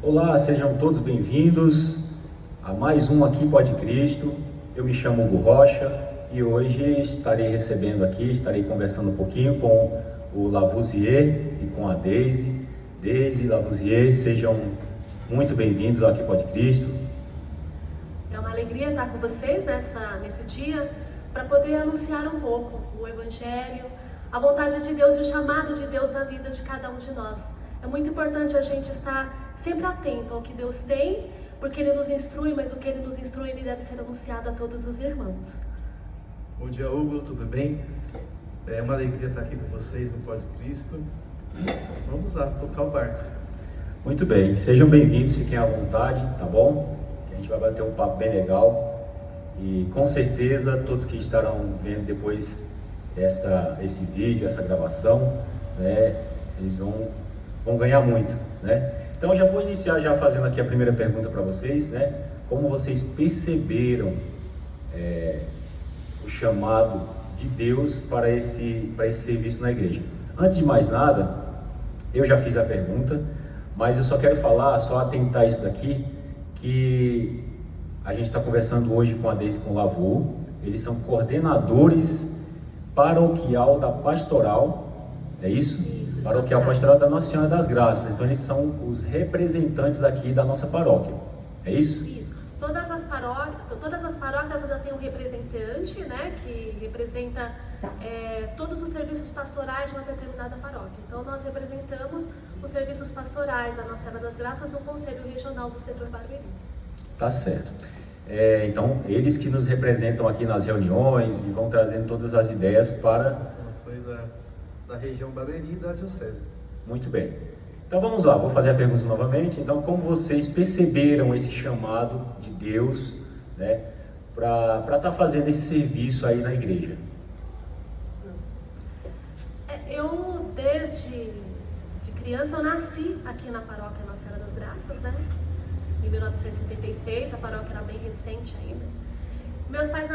Olá, sejam todos bem-vindos a mais um Aqui Pode Cristo. Eu me chamo Hugo Rocha e hoje estarei conversando um pouquinho com o Lavoisier e com a Deise. Deise e Lavoisier, sejam muito bem-vindos ao Aqui Pode Cristo. É uma alegria estar com vocês nesse dia para poder anunciar um pouco o Evangelho, a vontade de Deus e o chamado de Deus na vida de cada um de nós. É muito importante a gente estar sempre atento ao que Deus tem, porque Ele nos instrui, mas o que Ele nos instrui, Ele deve ser anunciado a todos os irmãos. Bom dia, Hugo, tudo bem? É uma alegria estar aqui com vocês no Pode Cristo. Vamos lá, tocar o barco. Muito bem, sejam bem-vindos, fiquem à vontade, tá bom? Que a gente vai bater um papo bem legal e com certeza todos que estarão vendo depois esse vídeo, essa gravação, né, eles vão ganhar muito, né? Então eu já vou iniciar fazendo aqui a primeira pergunta para vocês, né? Como vocês perceberam o chamado de Deus para esse serviço na igreja? Antes de mais nada, eu já fiz a pergunta, mas eu só quero falar, só atentar isso daqui, que a gente está conversando hoje com a Deise e com o Lavô. Eles são coordenadores paroquial da pastoral, é isso? Isso, Paroquial Pastoral da Nossa Senhora das Graças. Então eles são os representantes aqui da nossa paróquia, é isso? Isso. Todas as paróquias já têm um representante, né, que representa todos os serviços pastorais de uma determinada paróquia. Então nós representamos os serviços pastorais da Nossa Senhora das Graças no Conselho Regional do Setor Barueri. Tá certo. Então eles que nos representam aqui nas reuniões e vão trazendo todas as ideias para... Informações da região Barueri e da Diocese. Muito bem. Então vamos lá, vou fazer a pergunta novamente. Então, como vocês perceberam esse chamado de Deus, né, para estar fazendo esse serviço aí na igreja? Eu, desde criança, eu nasci aqui na paróquia Nossa Senhora das Graças, né? Em 1976, a paróquia era bem recente ainda. Meus pais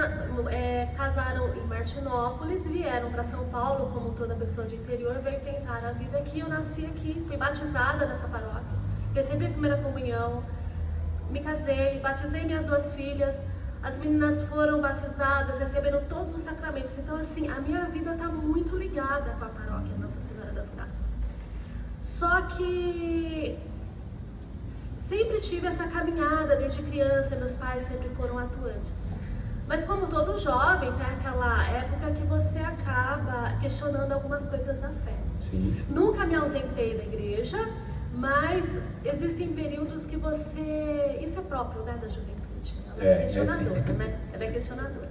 casaram em Martinópolis, vieram para São Paulo, como toda pessoa de interior, veio tentar a vida aqui. Eu nasci aqui, fui batizada nessa paróquia, recebi a primeira comunhão, me casei, batizei minhas 2 filhas, as meninas foram batizadas, receberam todos os sacramentos. Então, assim, a minha vida está muito ligada com a paróquia Nossa Senhora das Graças. Só que sempre tive essa caminhada desde criança, meus pais sempre foram atuantes. Mas como todo jovem, tem aquela época que você acaba questionando algumas coisas da fé. Sim. Nunca me ausentei da igreja, mas existem períodos que você... Isso é próprio, né, da juventude. Ela é questionadora, né? Ela é questionadora.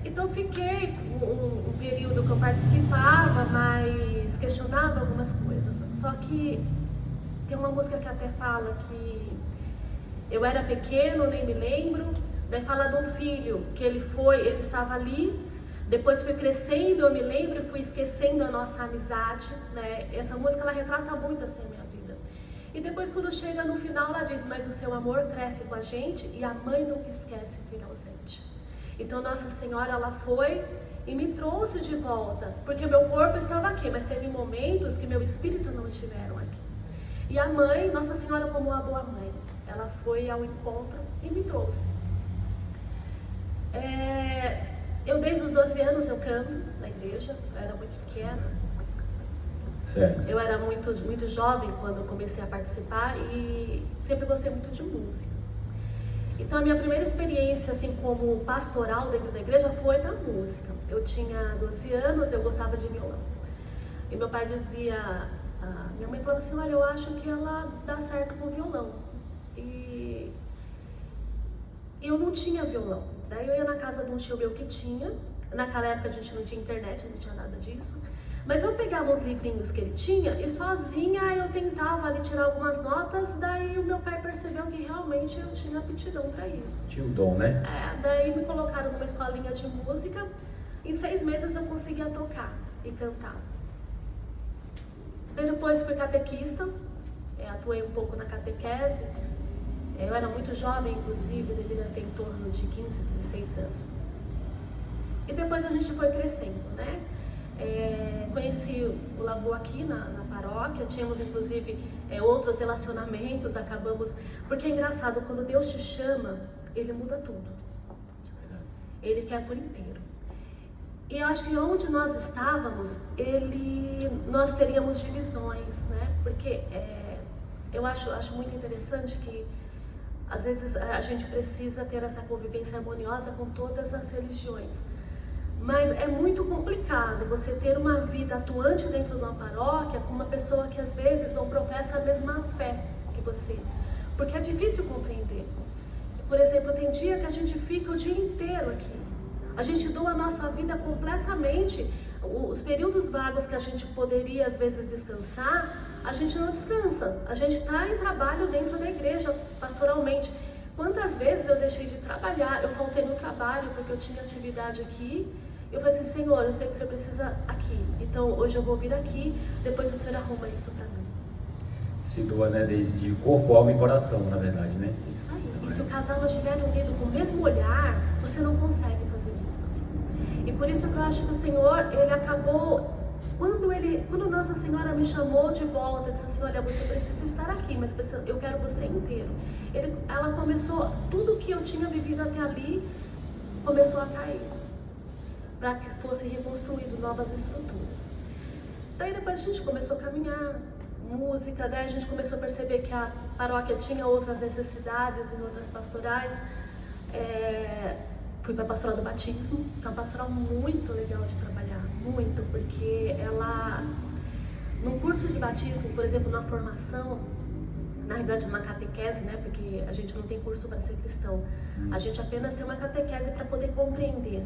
Então fiquei um período que eu participava, mas questionava algumas coisas. Só que tem uma música que até fala que eu era pequeno, nem me lembro. Daí fala de um filho que ele estava ali, depois foi crescendo, eu me lembro, e fui esquecendo a nossa amizade, né? Essa música, ela retrata muito assim a minha vida. E depois, quando chega no final, ela diz: mas o seu amor cresce com a gente e a mãe nunca esquece o filho ausente. Então Nossa Senhora, ela foi e me trouxe de volta, porque meu corpo estava aqui, mas teve momentos que meu espírito não estiveram aqui. E a mãe, Nossa Senhora, como uma boa mãe, ela foi ao encontro e me trouxe. Eu desde os 12 anos eu canto na igreja, eu era muito pequena. Certo. Eu era muito jovem quando eu comecei a participar e sempre gostei muito de música. Então a minha primeira experiência assim como pastoral dentro da igreja foi na música. Eu tinha 12 anos, eu gostava de violão. E meu pai dizia, minha mãe falava assim: olha, eu acho que ela dá certo com violão. E eu não tinha violão. Daí eu ia na casa de um tio meu que tinha. Naquela época a gente não tinha internet, não tinha nada disso. Mas eu pegava os livrinhos que ele tinha e sozinha eu tentava ali tirar algumas notas. Daí o meu pai percebeu que realmente eu tinha aptidão para isso. Tinha o dom, né? Daí me colocaram numa escolinha de música. Em 6 meses eu conseguia tocar e cantar. Daí depois fui catequista, atuei um pouco na catequese. Eu era muito jovem, inclusive, deveria ter em torno de 15, 16 anos. E depois a gente foi crescendo, né? Conheci o Lavô aqui na paróquia, tínhamos inclusive outros relacionamentos, acabamos... Porque é engraçado, quando Deus te chama, Ele muda tudo. Ele quer por inteiro. E eu acho que onde nós estávamos, nós teríamos divisões, né? Porque eu acho muito interessante que às vezes a gente precisa ter essa convivência harmoniosa com todas as religiões. Mas é muito complicado você ter uma vida atuante dentro de uma paróquia com uma pessoa que às vezes não professa a mesma fé que você. Porque é difícil compreender. Por exemplo, tem dia que a gente fica o dia inteiro aqui. A gente doa a nossa vida completamente. Os períodos vagos que a gente poderia às vezes descansar, a gente não descansa. A gente está em trabalho dentro da igreja, pastoralmente. Quantas vezes eu deixei de trabalhar, eu faltei no trabalho porque eu tinha atividade aqui. Eu falei assim, Senhor, eu sei que o Senhor precisa aqui. Então hoje eu vou vir aqui, depois o Senhor arruma isso para mim. Se doa, né, desde corpo, alma e coração, na verdade, né? Isso aí. E se o casal não estiver unido com o mesmo olhar, você não consegue fazer isso. E por isso que eu acho que o Senhor, Ele acabou... Quando Nossa Senhora me chamou de volta, disse assim, olha, você precisa estar aqui, mas eu quero você inteiro. Ela começou, tudo que eu tinha vivido até ali, começou a cair. Para que fosse reconstruído novas estruturas. Daí depois a gente começou a caminhar, música, daí a gente começou a perceber que a paróquia tinha outras necessidades em outras pastorais. Fui para a pastoral do batismo, que é uma pastoral muito legal de trabalhar, muito, porque ela, num curso de batismo, por exemplo, na formação, na realidade uma catequese, né, porque a gente não tem curso para ser cristão, a gente apenas tem uma catequese para poder compreender.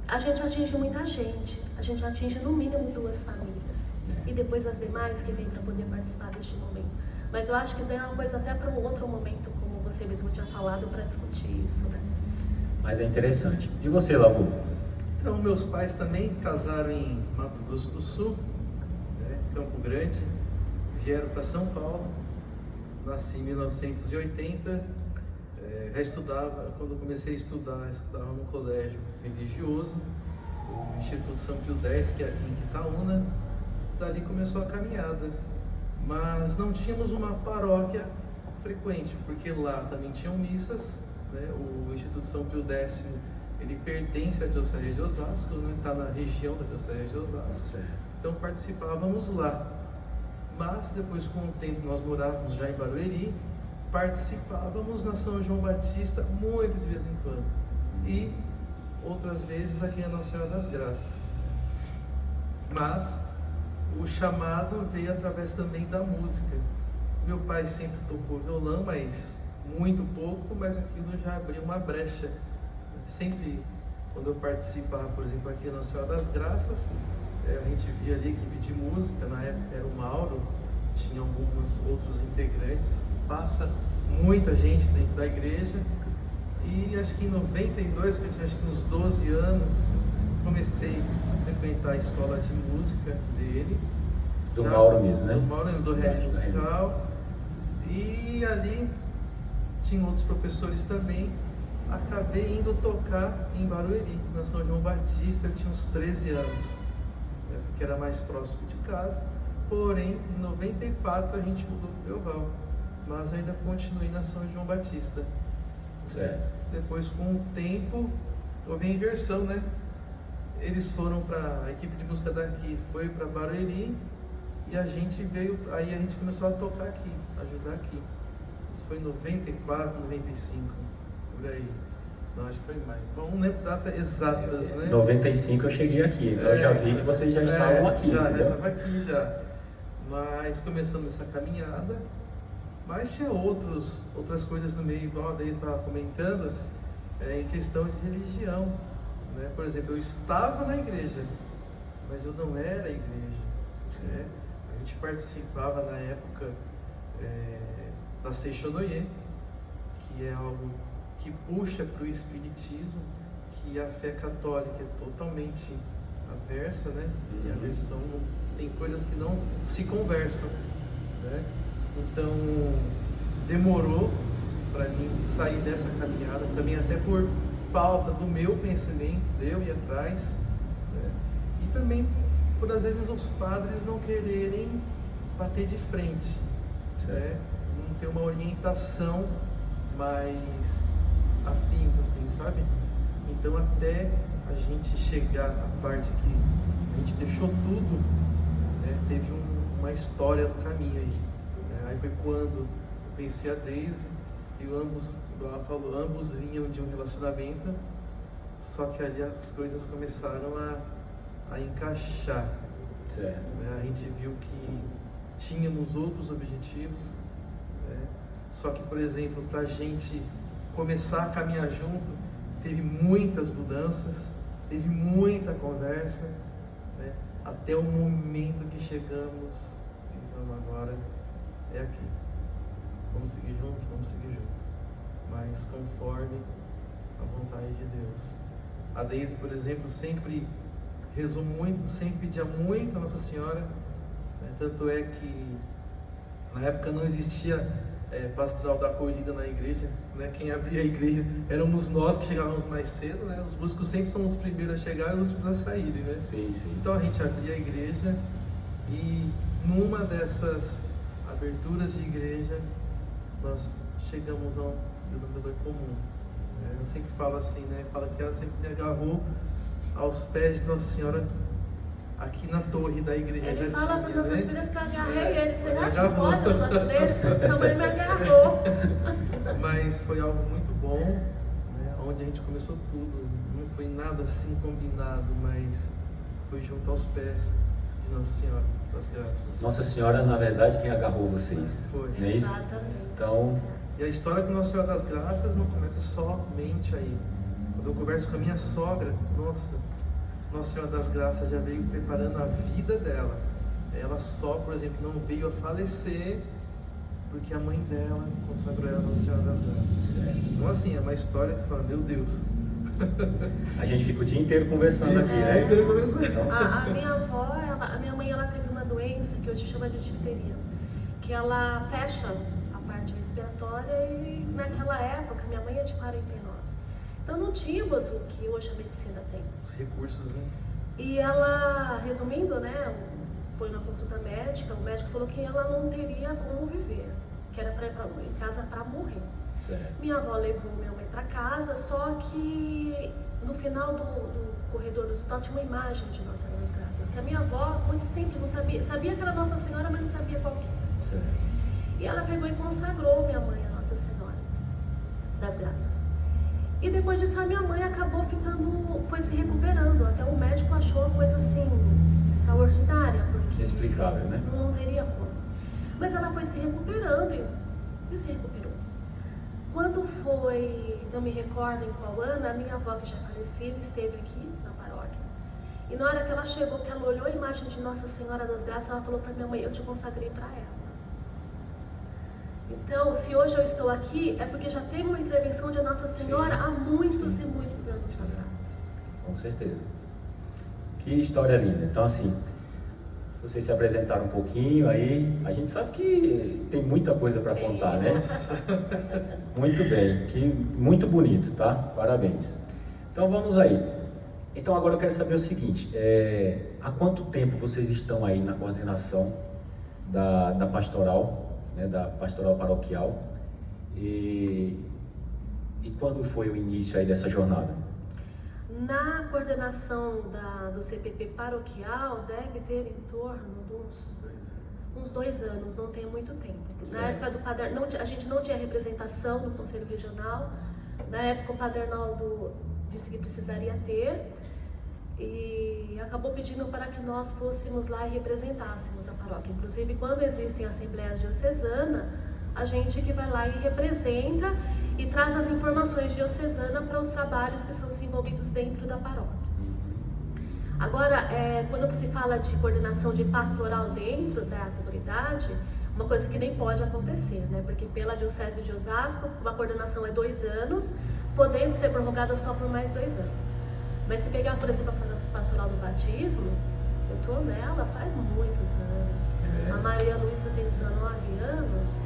A gente atinge muita gente, a gente atinge no mínimo 2 famílias, e depois as demais que vêm para poder participar deste momento. Mas eu acho que isso é uma coisa até para um outro momento, como você mesmo tinha falado, para discutir isso, né? Mas é interessante. E você, Lavô? Então, meus pais também casaram em Mato Grosso do Sul, né, Campo Grande, vieram para São Paulo, nasci em 1980, já estudava, quando comecei a estudava no colégio religioso, o Instituto São Pio X, que é aqui em Quitaúna. Dali começou a caminhada, mas não tínhamos uma paróquia frequente, porque lá também tinham missas, né? O Instituto São Pio X, ele pertence à Diocese de Osasco, né? Está na região da Diocese de Osasco, certo. Então participávamos lá, mas depois com o tempo nós morávamos já em Barueri, participávamos na São João Batista muito de vez em quando, e outras vezes aqui na Nossa Senhora das Graças. Mas o chamado veio através também da música. Meu pai sempre tocou violão, mas muito pouco, mas aquilo já abriu uma brecha. Sempre, quando eu participava, por exemplo, aqui na Nossa Senhora das Graças, a gente via ali a equipe de música, na época era o Mauro, tinha alguns outros integrantes, passa muita gente dentro da igreja, e acho que em 92, que eu tinha acho que uns 12 anos, comecei a frequentar a escola de música dele. Do Mauro mesmo, né? Do Mauro, do Rede Musical, e ali tinha outros professores também. Acabei indo tocar em Barueri, na São João Batista, eu tinha uns 13 anos, né, porque era mais próximo de casa. Porém, em 94 a gente mudou para o Belval, mas ainda continuei na São João Batista. Certo. Depois, com o tempo, houve a inversão, né? Eles foram para a equipe de música daqui, foi para Barueri, e a gente veio, aí a gente começou a tocar aqui, ajudar aqui. Isso foi em 94, 95, por aí. Não, acho que foi mais. Bom, não lembro datas exatas, né? 95 eu cheguei aqui, então eu já vi que vocês já estavam aqui. Já estava aqui já. Mas começamos essa caminhada, mas tinha outras coisas no meio, igual a Deise estava comentando, em questão de religião, né? Por exemplo, eu estava na igreja, mas eu não era a igreja, né? A gente participava na época da Seixonoye, que é algo que puxa para o espiritismo, que a fé católica é totalmente aversa, né? E a versão tem coisas que não se conversam, né? Então demorou para mim sair dessa caminhada, também até por falta do meu pensamento, de eu ir atrás, né? E também por às vezes os padres não quererem bater de frente, né? Não ter uma orientação mais afinca, assim, sabe? Então até a gente chegar à parte que a gente deixou tudo, né? Teve uma história no caminho aí, né? Aí foi quando eu conheci a Deise e ambos, igual ela falou, ambos vinham de um relacionamento, só que ali as coisas começaram a encaixar. Certo. Né? A gente viu que tínhamos outros objetivos, né? Só que, por exemplo, para a gente começar a caminhar junto, teve muitas mudanças, teve muita conversa, né? Até o momento que chegamos, então agora é aqui. Vamos seguir juntos, mas conforme a vontade de Deus. A Deise, por exemplo, sempre rezou muito, sempre pedia muito a Nossa Senhora, né? Tanto é que na época não existia pastoral da acolhida na igreja, né? Quem abria a igreja éramos nós que chegávamos mais cedo, né? Os músicos sempre são os primeiros a chegar e os últimos a saírem, né? Sim. Então a gente abria a igreja e numa dessas aberturas de igreja nós chegamos a um denominador comum. Eu sempre falo assim, né? Fala que ela sempre me agarrou aos pés de Nossa Senhora aqui na torre da igreja. Ele fala para nossas filhas que eu agarrei ele. Você me acha que agarrou. pode um negócio desse? Sua mãe me agarrou. Mas foi algo muito bom, né? Onde a gente começou tudo. Não foi nada assim combinado, mas foi junto aos pés de Nossa Senhora das Graças. Nossa Senhora, na verdade, quem agarrou vocês. Foi. Não é isso? Exatamente. Então, E a história com Nossa Senhora das Graças não começa somente aí. Quando eu converso com a minha sogra, nossa Senhora das Graças já veio preparando a vida dela. Ela só, por exemplo, não veio a falecer porque a mãe dela consagrou ela a Nossa Senhora das Graças. certo. Então assim, é uma história que você fala, meu Deus. A gente fica o dia inteiro conversando aqui, Dia né? inteiro conversando. Então, A minha avó, a minha mãe, ela teve uma doença que hoje chama de difteria, que ela fecha a parte respiratória e naquela época, minha mãe é de 49. Então não tínhamos o que hoje a medicina tem. Os recursos, né? E ela, resumindo, né, foi na consulta médica, o médico falou que ela não teria como viver, que era para ir em casa para morrer. certo. Minha avó levou minha mãe para casa, só que no final do corredor do hospital tinha uma imagem de Nossa Senhora das Graças, que a minha avó, muito simples, não sabia que era Nossa Senhora, mas não sabia qual que era. Certo. E ela pegou e consagrou minha mãe a Nossa Senhora das Graças. E depois disso a minha mãe acabou foi se recuperando, até o médico achou uma coisa assim, extraordinária, porque Inexplicável, né? não teria como. Mas ela foi se recuperando e se recuperou. Quando foi, não me recordo em qual ano, a minha avó, que já é falecida, esteve aqui na paróquia. E na hora que ela chegou, que ela olhou a imagem de Nossa Senhora das Graças, ela falou para minha mãe, eu te consagrei para ela. Então, se hoje eu estou aqui, é porque já teve uma intervenção de Nossa Senhora há muitos e muitos anos atrás. Com certeza. Que história linda. Então, assim, vocês se apresentaram um pouquinho aí. A gente sabe que tem muita coisa para contar, né? Muito bem. Muito bonito, tá? Parabéns. Então, vamos aí. Então, agora eu quero saber o seguinte. Há quanto tempo vocês estão aí na coordenação da pastoral, né, da pastoral paroquial? E quando foi o início aí dessa jornada? Na coordenação do CPP paroquial deve ter em torno de uns 2 anos, não tem muito tempo. Na época do Padre, a gente não tinha representação no Conselho Regional. Na época o Padre Arnaldo disse que precisaria ter e acabou pedindo para que nós fôssemos lá e representássemos a paróquia. Inclusive, quando existem assembleias diocesanas, a gente que vai lá e representa e traz as informações diocesanas para os trabalhos que são desenvolvidos dentro da paróquia. Agora, quando se fala de coordenação de pastoral dentro da comunidade, uma coisa que nem pode acontecer, né? Porque pela Diocese de Osasco, uma coordenação é 2 anos, podendo ser prorrogada só por mais 2 anos. Mas se pegar, por exemplo, a pastoral do batismo, eu estou nela faz muitos anos. A Maria Luísa tem 19 anos,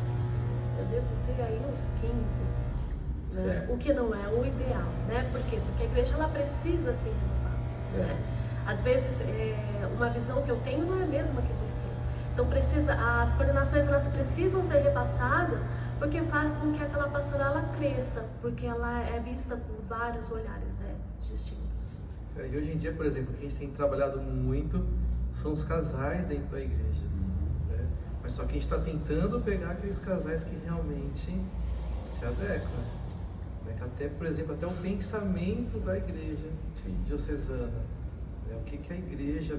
eu devo ter aí uns 15. Né? O que não é o ideal, né? Por quê? Porque a igreja ela precisa se renovar. Né? Às vezes, uma visão que eu tenho não é a mesma que você. Então, as coordenações elas precisam ser repassadas, porque faz com que aquela pastoral ela cresça, porque ela é vista com vários olhares, né, distintos. E hoje em dia, por exemplo, o que a gente tem trabalhado muito são os casais dentro da igreja. Né? Mas só que a gente está tentando pegar aqueles casais que realmente se adequam. Né? Até, por exemplo, até o pensamento da igreja diocesana. Né? O que a igreja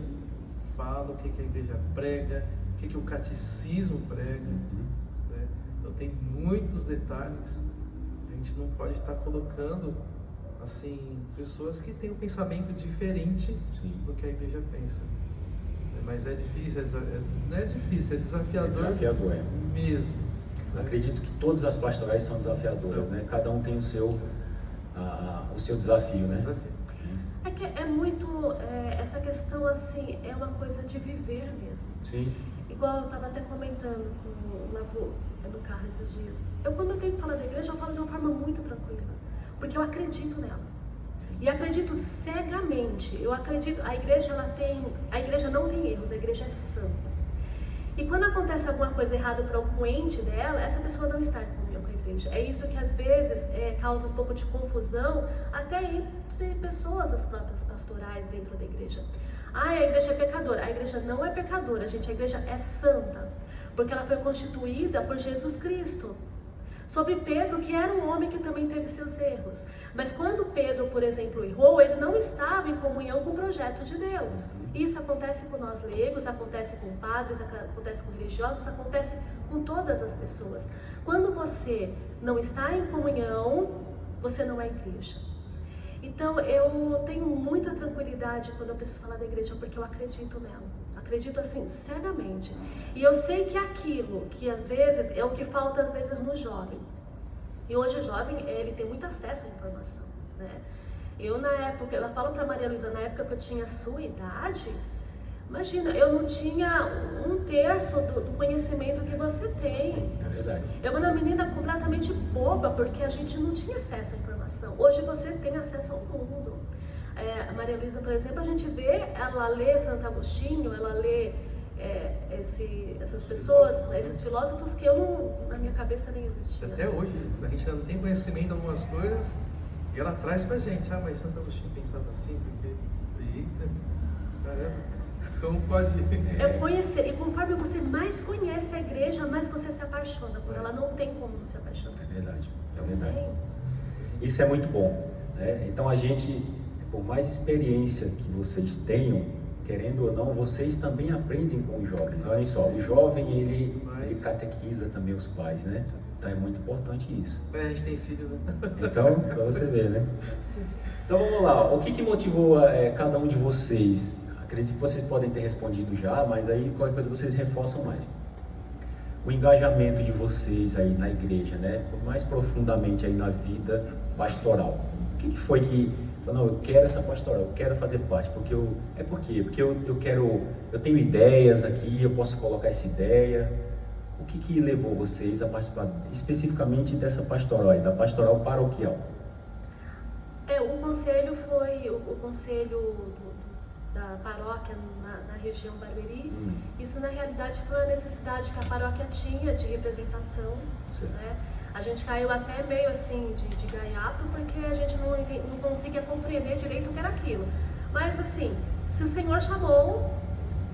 fala, o que a igreja prega, o que o catecismo prega. Né? Então tem muitos detalhes. A gente não pode estar colocando assim, pessoas que têm um pensamento diferente do que a igreja pensa. Mas é difícil, não é difícil, é desafiador. É desafiador, mesmo. Acredito que todas as pastorais são desafiadoras, né? Cada um tem o seu desafio, né? Desafio. É que é muito, essa questão assim, é uma coisa de viver mesmo. Sim. Igual eu estava até comentando com o Lavu no carro esses dias. Quando eu tenho que falar da igreja, eu falo de uma forma muito tranquila. Porque eu acredito nela. E acredito cegamente. Eu acredito, a igreja não tem erros, a igreja é santa. E quando acontece alguma coisa errada para algum ente dela, essa pessoa não está em comunhão com a igreja. É isso que às vezes causa um pouco de confusão, até entre pessoas das próprias pastorais dentro da igreja. A igreja é pecadora. A igreja não é pecadora, gente. A igreja é santa. Porque ela foi constituída por Jesus Cristo. Sobre Pedro, que era um homem que também teve seus erros. Mas quando Pedro, por exemplo, errou, ele não estava em comunhão com o projeto de Deus. Isso acontece com nós leigos, acontece com padres, acontece com religiosos, acontece com todas as pessoas. Quando você não está em comunhão, você não é igreja. Então, eu tenho muita tranquilidade quando eu preciso falar da igreja, porque eu acredito nela. Acredito assim, cegamente. E eu sei que aquilo que às vezes é o que falta às vezes no jovem. E hoje o jovem, ele tem muito acesso à informação, né? Eu na época, eu falo para Maria Luísa, na época que eu tinha a sua idade, imagina, eu não tinha 1/3 do conhecimento que você tem. É verdade. Eu era uma menina completamente boba, porque a gente não tinha acesso à informação. Hoje você tem acesso ao mundo. A Maria Luísa, por exemplo, a gente vê, ela lê Santo Agostinho, ela lê essas pessoas, esses filósofos que na minha cabeça nem existiam. Até hoje, a gente não tem conhecimento de algumas coisas e ela traz pra gente. Mas Santo Agostinho pensava assim, porque... Eita, caramba, como pode... É conhecer, e conforme você mais conhece a igreja, mais você se apaixona por ela. Não tem como não se apaixonar. É verdade, é verdade. Isso é muito bom, né? Então a gente... Por mais experiência que vocês tenham, querendo ou não, vocês também aprendem com os jovens. Olha só, o jovem, ele catequiza também os pais, né? Então é muito importante isso. A gente tem filho, né? Então, pra você ver, né? Então vamos lá, o que motivou cada um de vocês? Acredito que vocês podem ter respondido já, mas aí qualquer coisa vocês reforçam mais. O engajamento de vocês aí na igreja, né? Mais profundamente aí na vida pastoral. O que foi que... Não, eu quero essa pastoral, eu quero fazer parte, porque eu tenho ideias aqui, eu posso colocar essa ideia. O que levou vocês a participar especificamente dessa pastoral aí, da pastoral paroquial? O conselho foi o conselho da paróquia na região Barueri. Isso na realidade foi uma necessidade que a paróquia tinha de representação, né? A gente caiu até meio assim de gaiato, porque a gente não conseguia compreender direito o que era aquilo. Mas assim, se o Senhor chamou,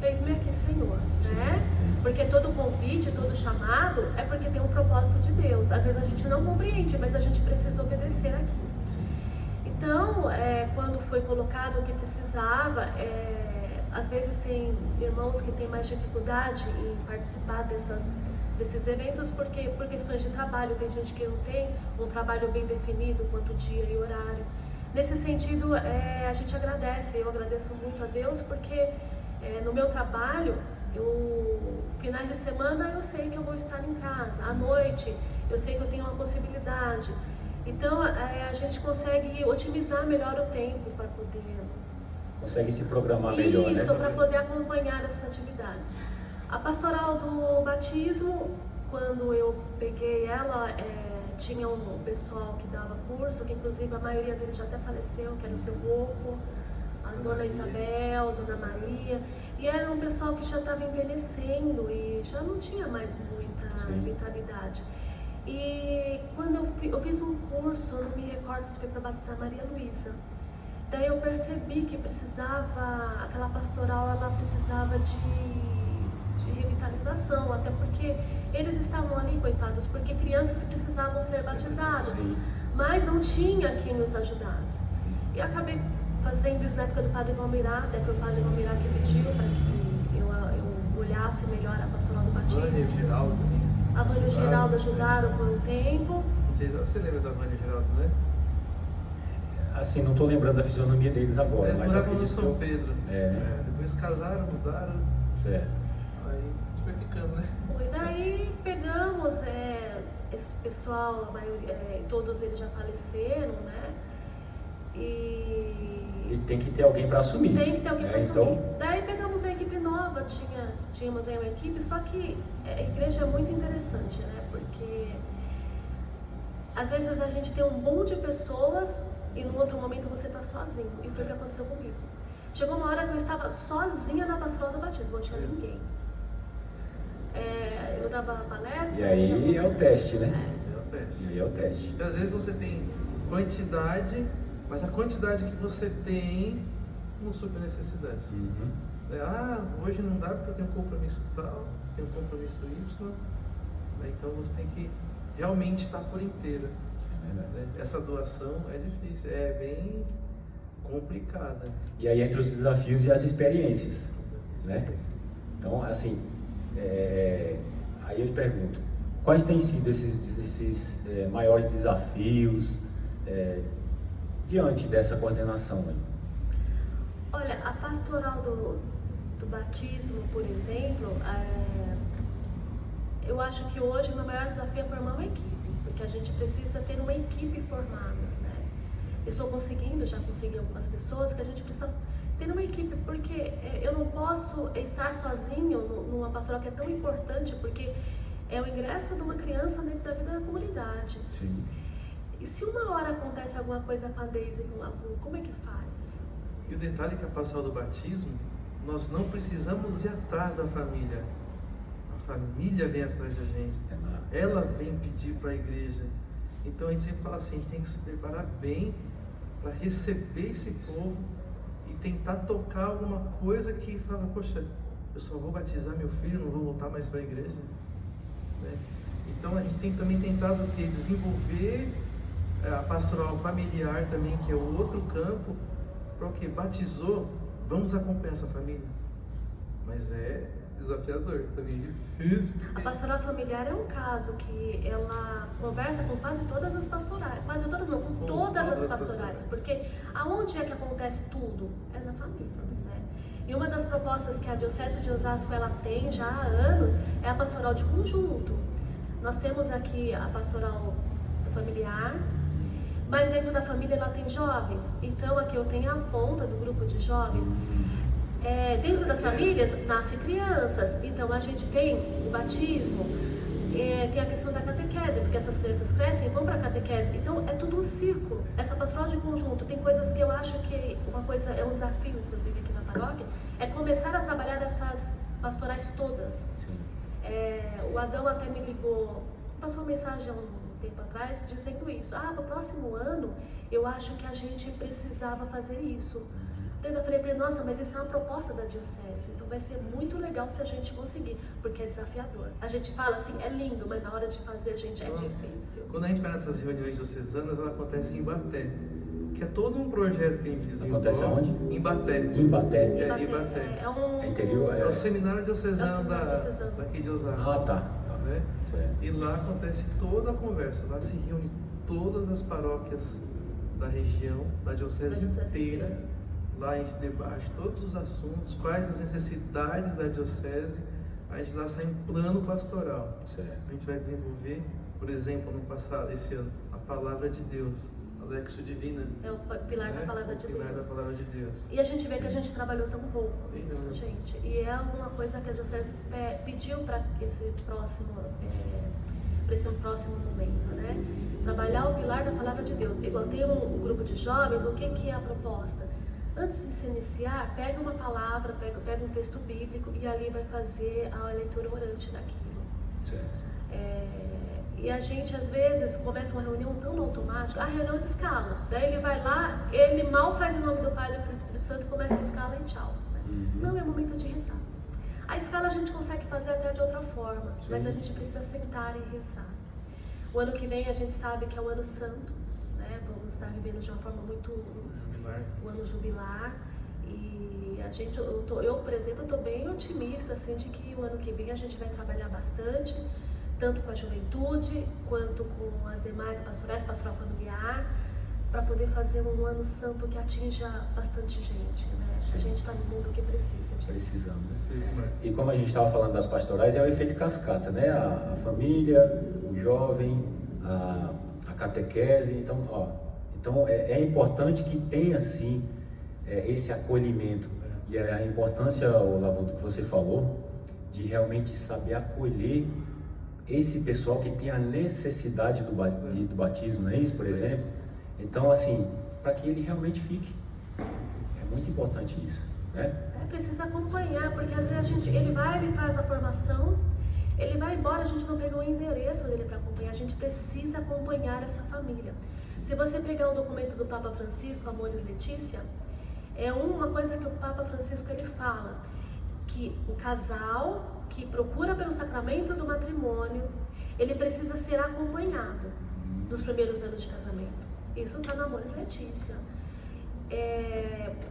eis-me aqui, Senhor, né? Sim. Porque todo convite, todo chamado é porque tem um propósito de Deus. Às vezes a gente não compreende, mas a gente precisa obedecer aquilo. Então, quando foi colocado o que precisava, às vezes tem irmãos que têm mais dificuldade em participar desses eventos por questões de trabalho. Tem gente que não tem um trabalho bem definido quanto dia e horário. Nesse sentido, a gente agradece, eu agradeço muito a Deus, porque no meu trabalho, finais de semana eu sei que eu vou estar em casa, à noite eu sei que eu tenho uma possibilidade. Então a gente consegue otimizar melhor o tempo para poder... Consegue se programar melhor, né? Isso, para poder acompanhar essas atividades. A pastoral do batismo, quando eu peguei ela, tinha um pessoal que dava curso, que inclusive a maioria deles já até faleceu, que era o seu Boco, Dona Isabel, Dona Maria, e era um pessoal que já estava envelhecendo e já não tinha mais muita vitalidade. E quando eu fiz um curso, eu não me recordo se foi para batizar Maria Luísa, daí eu percebi que aquela pastoral, ela precisava de revitalização, até porque eles estavam ali, coitados, porque crianças precisavam ser batizadas, mas não tinha quem os ajudasse. E acabei fazendo isso na época do Padre Valmirá, até foi o Padre Valmirá que pediu para que eu olhasse melhor a pastoral do batismo. Vânia e o Geraldo também. A Vânia e o Geraldo ajudaram por um tempo. Você lembra da Vânia e o Geraldo, né? Assim, não estou lembrando da fisionomia deles agora. Eles mas moravam no acredito São Pedro. É. Depois casaram, mudaram. Certo. Aí a gente foi ficando, né? E daí pegamos esse pessoal, a maioria, todos eles já faleceram, né? E tem que ter alguém para assumir. Tem que ter alguém para assumir. Então... Daí pegamos a equipe nova, tínhamos aí uma equipe, só que a igreja é muito interessante, né? Porque às vezes a gente tem um boom de pessoas e no outro momento você está sozinho. E foi o que aconteceu comigo. Chegou uma hora que eu estava sozinha na pastoral do batismo, não tinha ninguém. Eu dava palestra. E aí é o teste, né? É o teste. E aí é o teste. Porque às vezes você tem quantidade, mas a quantidade que você tem não supre a necessidade. Hoje não dá porque eu tenho um compromisso tal, tenho um compromisso Y. Então você tem que realmente estar por inteiro. Essa doação é difícil, é bem complicada. E aí entre os desafios e as experiências, né? Então, assim, aí eu te pergunto, quais têm sido esses maiores desafios diante dessa coordenação aí? Olha, a pastoral do batismo, por exemplo, eu acho que hoje o meu maior desafio é formar uma equipe, porque a gente precisa ter uma equipe formada, né? Já consegui algumas pessoas que a gente precisa ter uma equipe, porque eu não posso estar sozinho numa pastoral que é tão importante, porque é o ingresso de uma criança dentro da vida da comunidade. Sim. E se uma hora acontece alguma coisa com a Deise e com o Lavu, como é que faz? E o detalhe é que a pastoral do batismo, nós não precisamos ir atrás da família. A família vem atrás da gente. Ela vem pedir para a igreja. Então a gente sempre fala assim, a gente tem que se preparar bem para receber esse povo e tentar tocar alguma coisa que fala, poxa, eu só vou batizar meu filho, não vou voltar mais para a igreja. Né? Então a gente tem também tentado desenvolver a pastoral familiar também, que é o outro campo, para o que batizou, vamos acompanhar essa família. Mas é desafiador, também difícil. A pastoral familiar é um caso que ela conversa com quase todas as pastorais, quase todas não, com todas as pastorais, porque aonde é que acontece tudo? É na família, né? E uma das propostas que a Diocese de Osasco ela tem já há anos é a pastoral de conjunto. Nós temos aqui a pastoral familiar, mas dentro da família ela tem jovens. Então aqui eu tenho a ponta do grupo de jovens. Dentro das famílias nascem crianças, então a gente tem o batismo, tem a questão da catequese, porque essas crianças crescem e vão para a catequese, então é tudo um círculo. Essa pastoral de conjunto tem coisas que eu acho que uma coisa é um desafio, inclusive aqui na paróquia, é começar a trabalhar essas pastorais todas. O Adão até me ligou, passou uma mensagem há um tempo atrás dizendo isso, no próximo ano eu acho que a gente precisava fazer isso. Eu falei para ele, nossa, mas isso é uma proposta da Diocese, então vai ser muito legal se a gente conseguir, porque é desafiador. A gente fala assim, é lindo, mas na hora de fazer, gente, é difícil. Quando a gente vai nessas reuniões diocesanas, ela acontece em Ibaté, que é todo um projeto que a gente desenvolve. Acontece aonde? Em Ibaté. Ibaté. Ibaté. É interior, é o seminário diocesano diocesano daqui de Osasco. Tá. Né? Certo. E lá acontece toda a conversa, lá se reúne todas as paróquias da região, da diocese inteira. Lá a gente debate todos os assuntos, quais as necessidades da diocese, a gente lá sai um plano pastoral. Certo. A gente vai desenvolver, por exemplo, no passado, esse ano, a Palavra de Deus, a Lexio Divina. É o pilar da Palavra de Deus. Pilar da Palavra de Deus. E a gente vê que a gente trabalhou tão pouco isso, gente. E é uma coisa que a diocese pediu para esse próximo momento, né? Trabalhar o pilar da Palavra de Deus. Igual tem um grupo de jovens, o que é a proposta? antes de se iniciar, pega uma palavra, pega um texto bíblico e ali vai fazer a leitura orante daquilo. Certo. E a gente às vezes começa uma reunião tão no automático, a reunião de escala. Daí ele vai lá, ele mal faz em nome do Pai, do Filho e do Espírito Santo, começa a escala e tchau. Não é momento de rezar. A escala a gente consegue fazer até de outra forma, mas a gente precisa sentar e rezar. O ano que vem a gente sabe que é o ano santo, né? Vamos estar vivendo de uma forma muito... o ano jubilar. E a gente, eu por exemplo, estou bem otimista assim, de que o ano que vem a gente vai trabalhar bastante, tanto com a juventude, quanto com as demais pastorais, pastoral familiar, para poder fazer um ano santo que atinja bastante gente, né? A gente está no mundo que precisa disso. Precisamos. E como a gente estava falando das pastorais, é o efeito cascata, né? A família, o jovem, a catequese. Então é importante que tenha, sim, esse acolhimento. E a importância, Olavo, do que você falou, de realmente saber acolher esse pessoal que tem a necessidade do batismo, não é isso, por exemplo? Então, assim, para que ele realmente fique. É muito importante isso, né? Precisa acompanhar, porque às vezes ele vai, ele faz a formação, ele vai embora, a gente não pegou o endereço dele para acompanhar, a gente precisa acompanhar essa família. Se você pegar o documento do Papa Francisco, Amoris Laetitia, é uma coisa que o Papa Francisco ele fala, que o casal que procura pelo sacramento do matrimônio, ele precisa ser acompanhado nos primeiros anos de casamento. Isso está no Amoris Laetitia.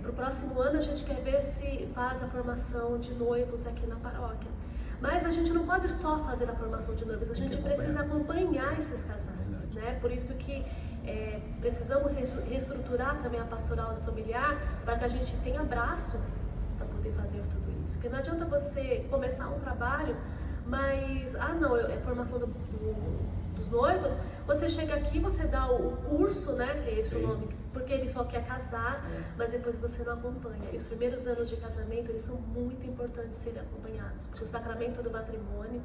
Para o próximo ano a gente quer ver se faz a formação de noivos aqui na paróquia. Mas a gente não pode só fazer a formação de noivos, a gente precisa acompanhar esses casais, né? Por isso que precisamos reestruturar também a pastoral familiar para que a gente tenha braço para poder fazer tudo isso. Porque não adianta você começar um trabalho, mas, é formação dos noivos, você chega aqui, você dá o curso, né, que é esse o nome, porque ele só quer casar, mas depois você não acompanha. E os primeiros anos de casamento, eles são muito importantes serem acompanhados, porque o sacramento do matrimônio,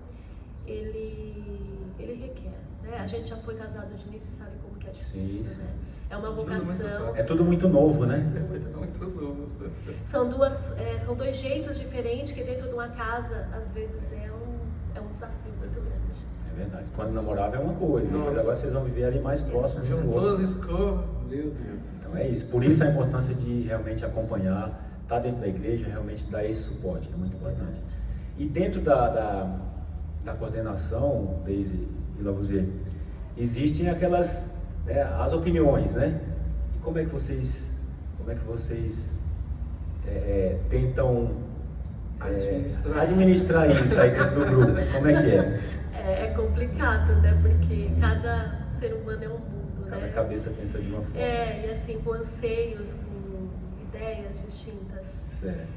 ele requer, né? A gente já foi casado de início e sabe como que é difícil, né? É uma vocação. É tudo muito novo, né? É muito novo. São dois jeitos diferentes que dentro de uma casa, às vezes, é um desafio muito grande. É verdade. Quando namorava é uma coisa, depois agora vocês vão viver ali mais próximos de um outro. Juntou as escovas, meu Deus. Então é isso. Por isso a importância de realmente acompanhar, estar dentro da igreja, realmente dar esse suporte, é muito importante. E dentro da coordenação, Deise e Lavoisier, existem aquelas, as opiniões, né? E como é que vocês tentam administrar isso aí dentro do grupo? Como é que é? É complicado, né? Porque cada ser humano é um mundo, né? Cada cabeça pensa de uma forma. E assim, com anseios, com ideias distintas. Certo.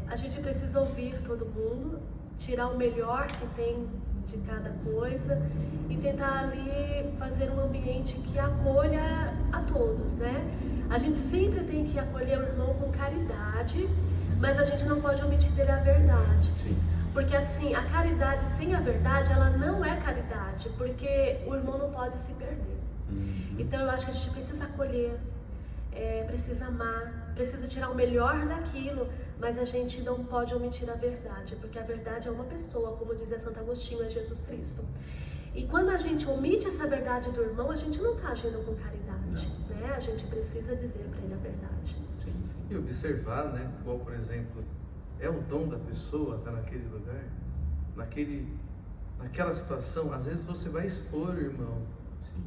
A gente precisa ouvir todo mundo, tirar o melhor que tem de cada coisa e tentar ali fazer um ambiente que acolha a todos, né? A gente sempre tem que acolher o irmão com caridade, mas a gente não pode omitir dele a verdade. Sim. Porque assim, a caridade sem a verdade, ela não é caridade, porque o irmão não pode se perder. Então eu acho que a gente precisa acolher, precisa amar, precisa tirar o melhor daquilo, mas a gente não pode omitir a verdade, porque a verdade é uma pessoa, como dizia Santo Agostinho, é Jesus Cristo. E quando a gente omite essa verdade do irmão, a gente não está agindo com caridade, né? A gente precisa dizer para ele a verdade. Sim. E observar, né? Igual, por exemplo, é o dom da pessoa estar naquele lugar, naquela situação. Às vezes você vai expor o irmão, Sim.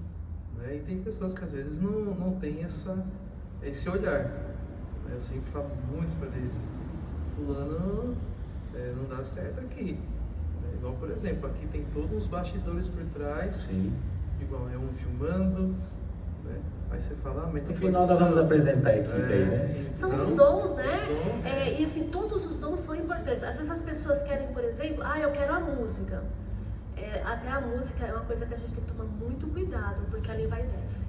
né? E tem pessoas que às vezes não tem esse olhar. Eu sempre falo muito para eles, fulano não dá certo aqui. Igual, por exemplo, aqui tem todos os bastidores por trás. Sim. Igual é um filmando, né? Aí você fala, mas No final nós vamos apresentar a equipe aí, né? São Então, os dons, né? os dons. E assim, todos os dons são importantes. Às vezes as pessoas querem, por exemplo, eu quero a música. Até a música é uma coisa que a gente tem que tomar muito cuidado, porque ela envaidece.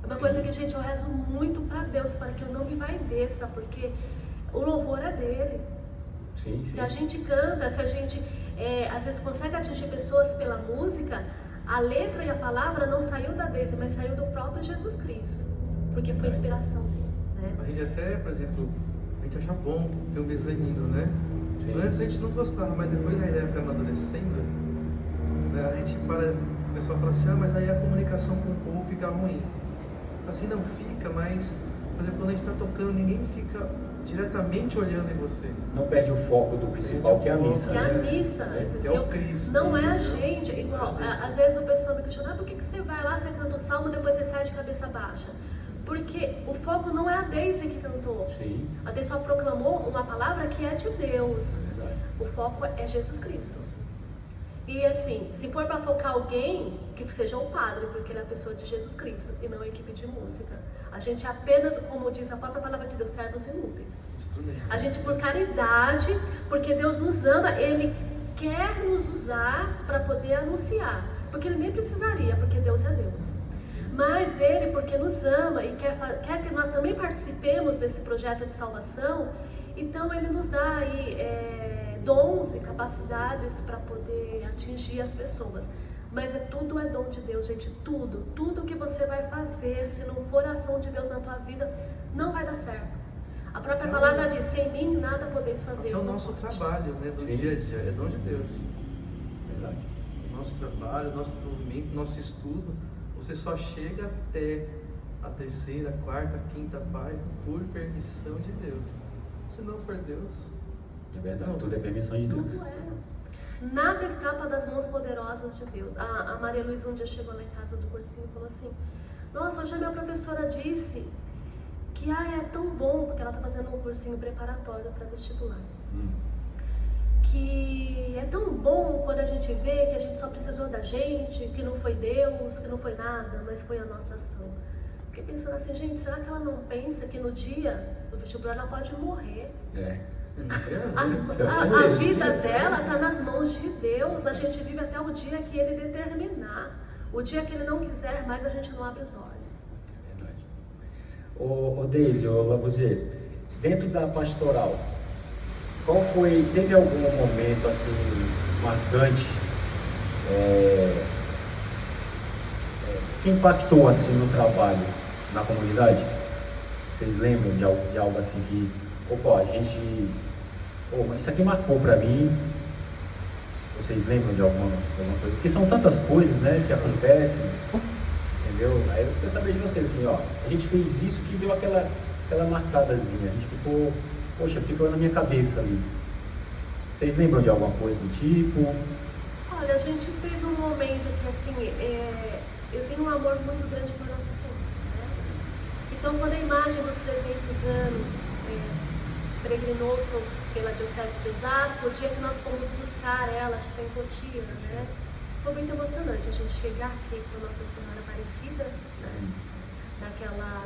É uma coisa que, gente, eu rezo muito para Deus, para que eu não me envaideça, porque o louvor é dele. Sim. Se a gente canta, se a gente às vezes consegue atingir pessoas pela música, a letra e a palavra não saiu da Deise, mas saiu do próprio Jesus Cristo, porque foi inspiração dele. né? A gente até, por exemplo, a gente acha bom ter um mezanino, né? Sim. Antes a gente não gostava, mas depois a ideia foi amadurecendo, né? A gente o pessoal fala assim, mas aí a comunicação com o povo fica ruim. Assim não fica, mas, por exemplo, quando a gente está tocando, ninguém fica diretamente olhando em você. Não perde o foco do principal, que é a missa, Que é a né? missa, Que entendeu? é o Cristo. Não é a Isso. gente. Igual, às vezes o pessoal me questiona, por que você vai lá, você canta o salmo, depois você sai de cabeça baixa? Porque o foco não é a Deise que cantou. Sim. A Deise só proclamou uma palavra que é de Deus. Verdade. O foco é Jesus Cristo. E assim, se for para focar alguém, que seja o padre, porque ele é a pessoa de Jesus Cristo e não a equipe de música. A gente é apenas, como diz a própria palavra de Deus, servos inúteis. A gente, por caridade, porque Deus nos ama, Ele quer nos usar para poder anunciar. Porque Ele nem precisaria, porque Deus é Deus. Mas Ele, porque nos ama e quer que nós também participemos desse projeto de salvação, então Ele nos dá aí dons e capacidades para poder atingir as pessoas. Mas tudo é dom de Deus, gente, tudo que você vai fazer, se não for ação de Deus na tua vida, não vai dar certo. A própria palavra diz, sem mim nada podeis fazer. É o nosso trabalho, né, do Sim. dia a dia, é dom de Deus. Verdade. O nosso trabalho, nosso estudo, você só chega até a terceira, quarta, quinta página por permissão de Deus. Se não for Deus, É verdade, tudo é permissão de Deus. Tudo é. Nada escapa das mãos poderosas de Deus. A Maria Luísa um dia chegou lá em casa do cursinho e falou assim, nossa, hoje a minha professora disse que é tão bom, porque ela está fazendo um cursinho preparatório para vestibular. Que é tão bom quando a gente vê que a gente só precisou da gente, que não foi Deus, que não foi nada, mas foi a nossa ação. Fiquei pensando assim, gente, será que ela não pensa que no dia do vestibular ela pode morrer? É. A vida dela está nas mãos de Deus. A gente vive até o dia que Ele determinar. O dia que Ele não quiser mais, a gente não abre os olhos. Verdade. Ô Deise, ô Lavoisier, dentro da pastoral, teve algum momento assim marcante que impactou assim no trabalho, na comunidade? Vocês lembram de algo assim que, mas isso aqui marcou pra mim? Vocês lembram de alguma coisa? Porque são tantas coisas, né, que acontecem, entendeu? Aí eu queria saber de vocês, assim, a gente fez isso que deu aquela marcadazinha, a gente ficou, ficou na minha cabeça ali. Vocês lembram de alguma coisa do tipo? Olha, a gente teve um momento que, assim, eu tenho um amor muito grande por Nossa Senhora, né? Então, quando a imagem dos 300 anos peregrinou pela Diocese de Osasco, o dia que nós fomos buscar ela, acho que foi em Cotia, né? Foi muito emocionante a gente chegar aqui com Nossa Senhora Aparecida, né?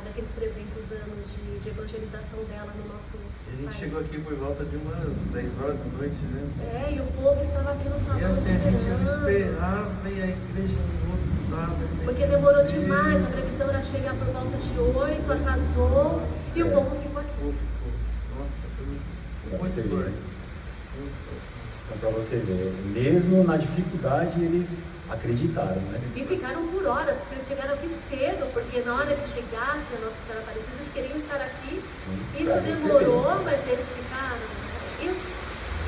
Naqueles 300 anos de evangelização dela no nosso a gente país. chegou aqui por volta de umas 10 horas da noite, né? E o povo estava aqui no salão E assim, a gente esperando. esperava e a igreja lotava. Porque demorou demais, a previsão era chegar por volta de 8, atrasou e o povo ficou aqui. Nossa, foi muito Muito forte. Então, para você ver, mesmo na dificuldade, eles acreditaram, né? E ficaram por horas, porque eles chegaram aqui cedo, porque na hora que chegasse a Nossa Senhora Aparecida, eles queriam estar aqui. Isso demorou, mas eles ficaram. Né? Isso.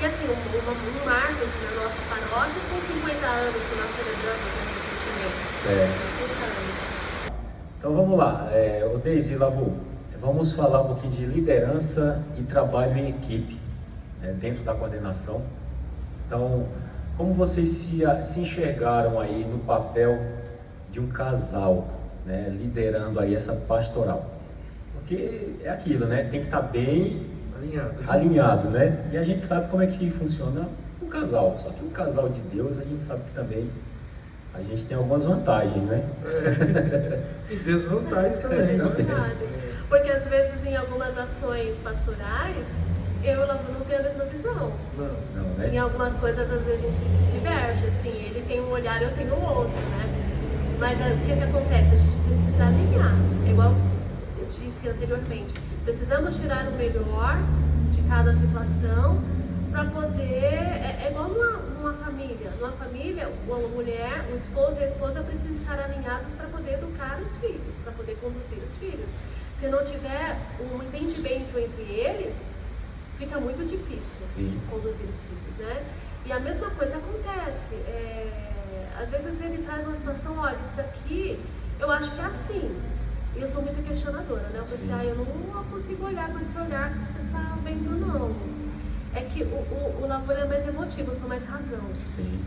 E assim, um marco na nossa paróquia são 50 anos que nós celebramos, né, recentemente. Certo. 50 anos. Então vamos lá, o Deise e Lavu, vamos falar um pouquinho de liderança e trabalho em equipe, dentro da coordenação. Então, como vocês se enxergaram aí no papel de um casal, né, liderando aí essa pastoral? Porque é aquilo, né? Tem que estar bem alinhado, né? E a gente sabe como é que funciona um casal. Só que um casal de Deus, a gente sabe que também a gente tem algumas vantagens, né? E desvantagens também. Desvantagens. Porque às vezes em algumas ações pastorais, eu e o Lavu não tenho a mesma visão. Não, né? Em algumas coisas, às vezes, a gente se diverge, assim, ele tem um olhar, eu tenho outro, né? Mas o que acontece? A gente precisa alinhar, igual eu disse anteriormente, precisamos tirar o melhor de cada situação para poder, é igual numa família. Numa família, a mulher, o esposo e a esposa precisam estar alinhados para poder educar os filhos, para poder conduzir os filhos. se não tiver um entendimento entre eles, fica muito difícil conduzir os filhos, né? E a mesma coisa acontece. Às vezes ele traz uma situação, olha, isso daqui eu acho que é assim. E eu sou muito questionadora, né? Eu pensei, eu não consigo olhar com esse olhar que você está vendo, não. É que o Lavoura é mais emotivo, eu sou mais razão. Sim.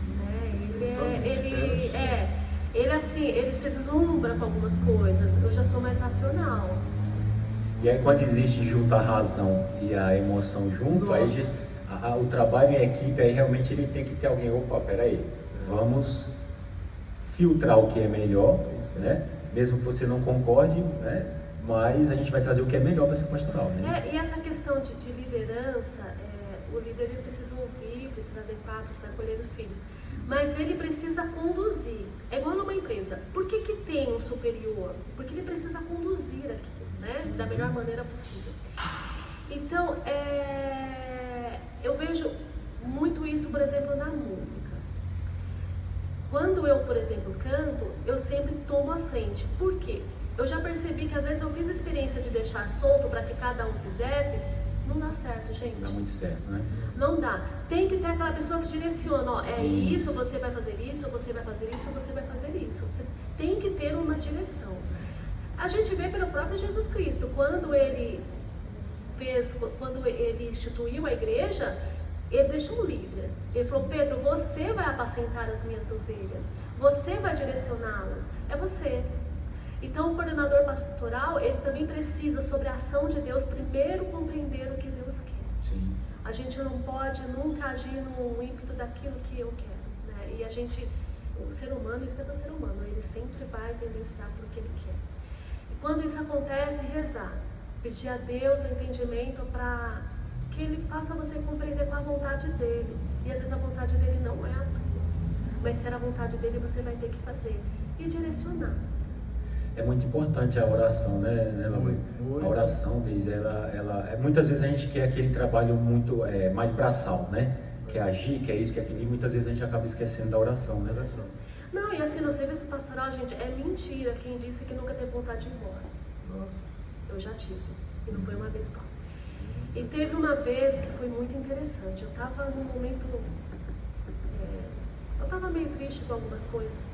Ele assim, ele se deslumbra com algumas coisas, eu já sou mais racional. E aí quando existe junto a razão e a emoção junto, aí o trabalho em equipe, aí realmente ele tem que ter alguém, opa, peraí, vamos filtrar o que é melhor, né? Mesmo que você não concorde, né? Mas a gente vai trazer o que é melhor para essa pastoral, né? E essa questão de liderança, o líder ele precisa ouvir, precisa adequar, precisa acolher os filhos. Mas ele precisa conduzir. É igual numa empresa. Por que tem um superior? Porque ele precisa conduzir aquilo, né? Da melhor maneira possível. Então, eu vejo muito isso, por exemplo, na música. Quando eu, por exemplo, canto, eu sempre tomo a frente. Por quê? Eu já percebi que às vezes eu fiz a experiência de deixar solto para que cada um fizesse. Não dá certo, gente. Não dá muito certo, né? Não dá. Tem que ter aquela pessoa que direciona, ó, isso, você vai fazer isso, você vai fazer isso, você vai fazer isso. Você tem que ter uma direção. A gente vê pelo próprio Jesus Cristo, quando ele instituiu a igreja, ele deixou um líder. Ele falou, Pedro, você vai apacentar as minhas ovelhas, você vai direcioná-las, é você. Então, o coordenador pastoral, ele também precisa, sobre a ação de Deus, primeiro compreender o que Deus quer. Sim. A gente não pode nunca agir no ímpeto daquilo que eu quero, né? E o ser humano, isso é do ser humano, ele sempre vai tendenciar para o que ele quer. E quando isso acontece, rezar, pedir a Deus o entendimento para que Ele faça você compreender com a vontade dEle. E às vezes a vontade dEle não é a tua, mas se era a vontade dEle, você vai ter que fazer e direcionar. É muito importante a oração, né, Lavoura? A oração, Deise, muitas vezes a gente quer aquele trabalho muito mais braçal, né? Quer agir, quer isso, quer aquilo, e muitas vezes a gente acaba esquecendo da oração, né? Não, e assim, no serviço pastoral, gente, é mentira quem disse que nunca teve vontade de ir embora. Nossa. Eu já tive, e não foi uma vez só. E teve uma vez que foi muito interessante. Eu estava num momento, eu estava meio triste com algumas coisas.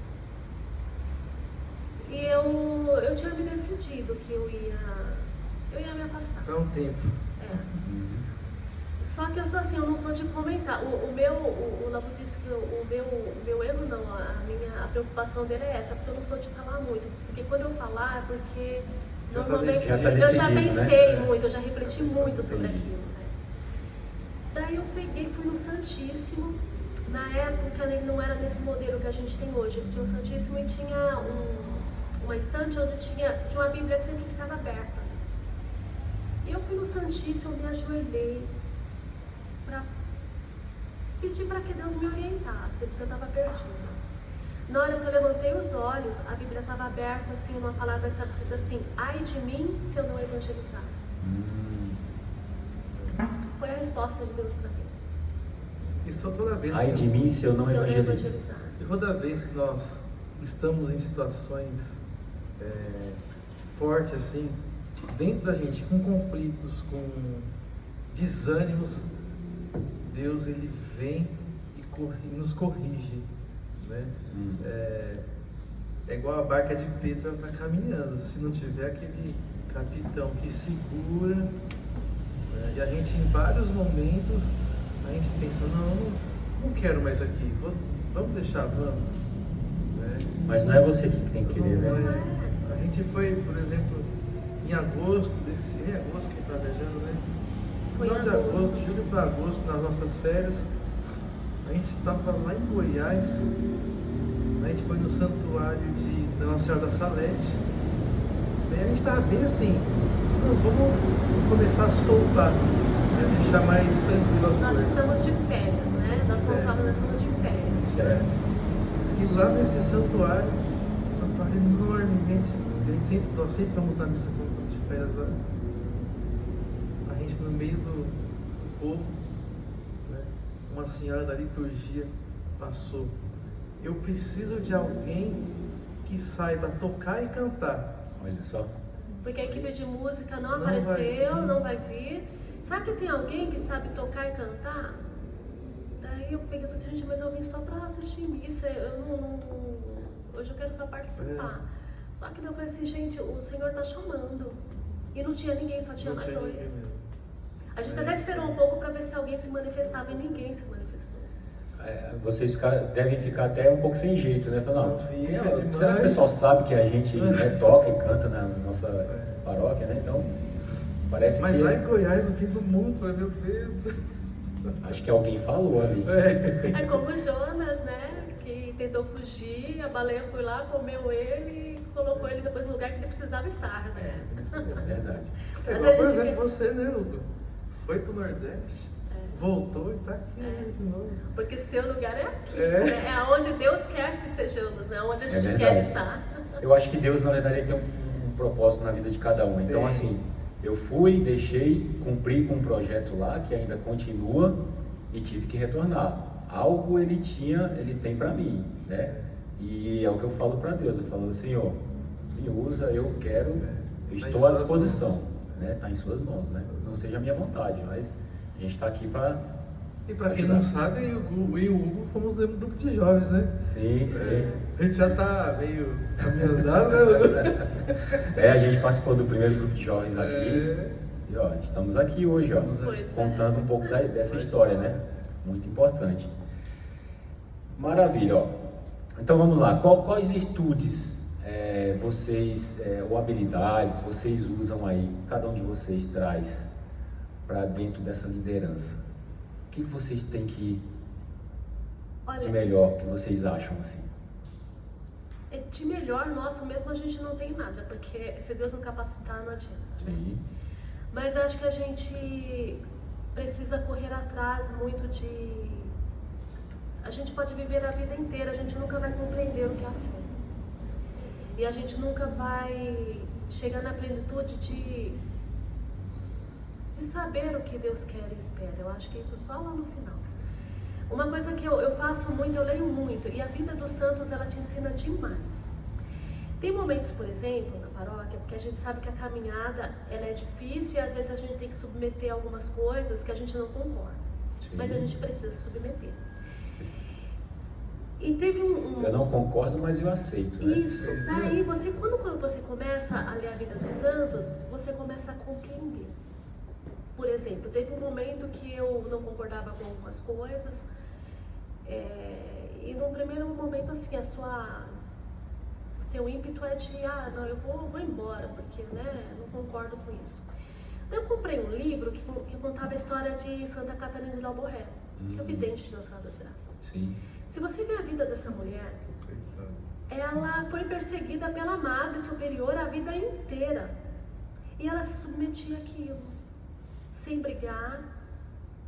E eu tinha me decidido que eu ia me afastar. Dá um tempo. Só que eu sou assim, eu não sou de comentar. O Lavo disse que o meu erro não, a preocupação dele é essa, porque eu não sou de falar muito. Porque quando eu falar é porque normalmente eu já pensei muito, eu já refleti muito sobre aquilo. Né? Daí eu peguei, fui no Santíssimo. Na época ele não era nesse modelo que a gente tem hoje. Ele tinha o Santíssimo e tinha uma estante onde tinha uma Bíblia que sempre ficava aberta. E eu fui no Santíssimo, me ajoelhei para pedir para que Deus me orientasse, porque eu estava perdida. Na hora que eu levantei os olhos, a Bíblia estava aberta, assim, uma palavra que estava escrita assim: ai de mim se eu não evangelizar. Foi a resposta de Deus para mim. Isso toda vez. Ai de mim se eu não evangelizar. E toda vez que nós estamos em situações fortes assim, dentro da gente, com conflitos, com desânimos, Deus ele vem e nos corrige, né? É igual a barca de Petra está caminhando, se não tiver aquele capitão que segura, né? E a gente em vários momentos a gente pensa, não quero mais aqui, vamos deixar, vamos. Né? Mas não é você que tem que querer, né? A gente foi, por exemplo, em agosto agosto que está viajando, né? Final de agosto, julho para agosto, nas nossas férias, a gente estava lá em Goiás, a gente foi no santuário da Nossa Senhora da Salete, e a gente estava bem assim, vamos começar a soltar, né? Deixar mais tranquilo as coisas. Nós estamos de férias, né? Nós estamos de férias. E lá nesse santuário enormemente, nós sempre vamos na missa quando estamos de férias lá. A gente no meio do povo, né? Uma senhora da liturgia passou. Eu preciso de alguém que saiba tocar e cantar. Olha só. porque a equipe de música não Não vai apareceu, vir. não vai vir. Sabe que tem alguém que sabe tocar e cantar? Daí eu peguei e falei assim, gente, mas eu vim só pra assistir missa, hoje eu quero só participar. Só que daí eu falei assim, gente, o Senhor tá chamando. E não tinha ninguém, só tinha Não nós tinha ninguém dois. mesmo. A gente até esperou um pouco pra ver se alguém se manifestava e ninguém se manifestou. Vocês devem ficar até um pouco sem jeito, né? Falar, Não fica será que o demais. pessoal sabe que a gente toca e canta na nossa paróquia, né? Então, parece Mas que... lá em Goiás, no fim do mundo, falei, meu Deus. Acho que alguém falou ali. É como o Jonas, né? Que tentou fugir, a baleia foi lá, comeu ele e colocou ele depois no lugar que ele precisava estar, né? Isso é verdade. É Mas igual, a por gente exemplo, quer- você, né, Hugo? Foi pro Nordeste, voltou e tá aqui de novo. Porque seu lugar é aqui, É. né? É onde Deus quer que estejamos, né? Onde a gente verdade. quer estar. Eu acho que Deus, na verdade, ele tem um propósito na vida de cada um. Então, Tem. assim, eu fui, deixei, cumpri com um projeto lá, que ainda continua, e tive que retornar. Algo ele tem para mim, né? E é o que eu falo para Deus. Eu falo, Senhor, me usa, eu quero, eu Tá em estou à suas disposição, mãos. né? Tá em suas mãos, né? Não seja a minha vontade, mas a gente está aqui para... E pra quem não sabe, eu e o Hugo fomos do grupo de jovens, né? Sim, sim. A gente já tá meio caminhando, né, Hugo? A gente participou do primeiro grupo de jovens aqui. É. E ó, estamos aqui hoje, ó, Estamos Pois é. contando um pouco dessa Da história, né? Muito importante. Maravilha, ó. Então vamos lá. Quais virtudes vocês, ou habilidades, vocês usam aí, cada um de vocês traz para dentro dessa liderança? O que vocês têm de Olha, melhor que vocês acham assim? de melhor nosso mesmo a gente não tem nada, porque se Deus não capacitar, não adianta. Né? Sim. Mas acho que a gente precisa correr atrás muito de... A gente pode viver a vida inteira, a gente nunca vai compreender o que é a fé. E a gente nunca vai chegar na plenitude de saber o que Deus quer e espera. Eu acho que isso só lá no final. Uma coisa que eu faço muito, eu leio muito, e a vida dos santos, ela te ensina demais. Tem momentos, por exemplo, na paróquia, porque a gente sabe que a caminhada ela é difícil e às vezes a gente tem que submeter algumas coisas que a gente não concorda. Sim. Mas a gente precisa submeter. E teve Eu não concordo, mas eu aceito, né? Isso. Daí, quando você começa a ler a vida dos santos, você começa a compreender. Por exemplo, teve um momento que eu não concordava com algumas coisas, e no primeiro momento, assim, o seu ímpeto é de, não, eu vou embora, porque, né, não concordo com isso. Então, eu comprei um livro que contava a história de Santa Catarina de Alborré, que é o vidente de Nossa Senhora das Graças. Sim. Se você ver a vida dessa mulher, ela foi perseguida pela Madre Superior a vida inteira. E ela se submetia àquilo, sem brigar,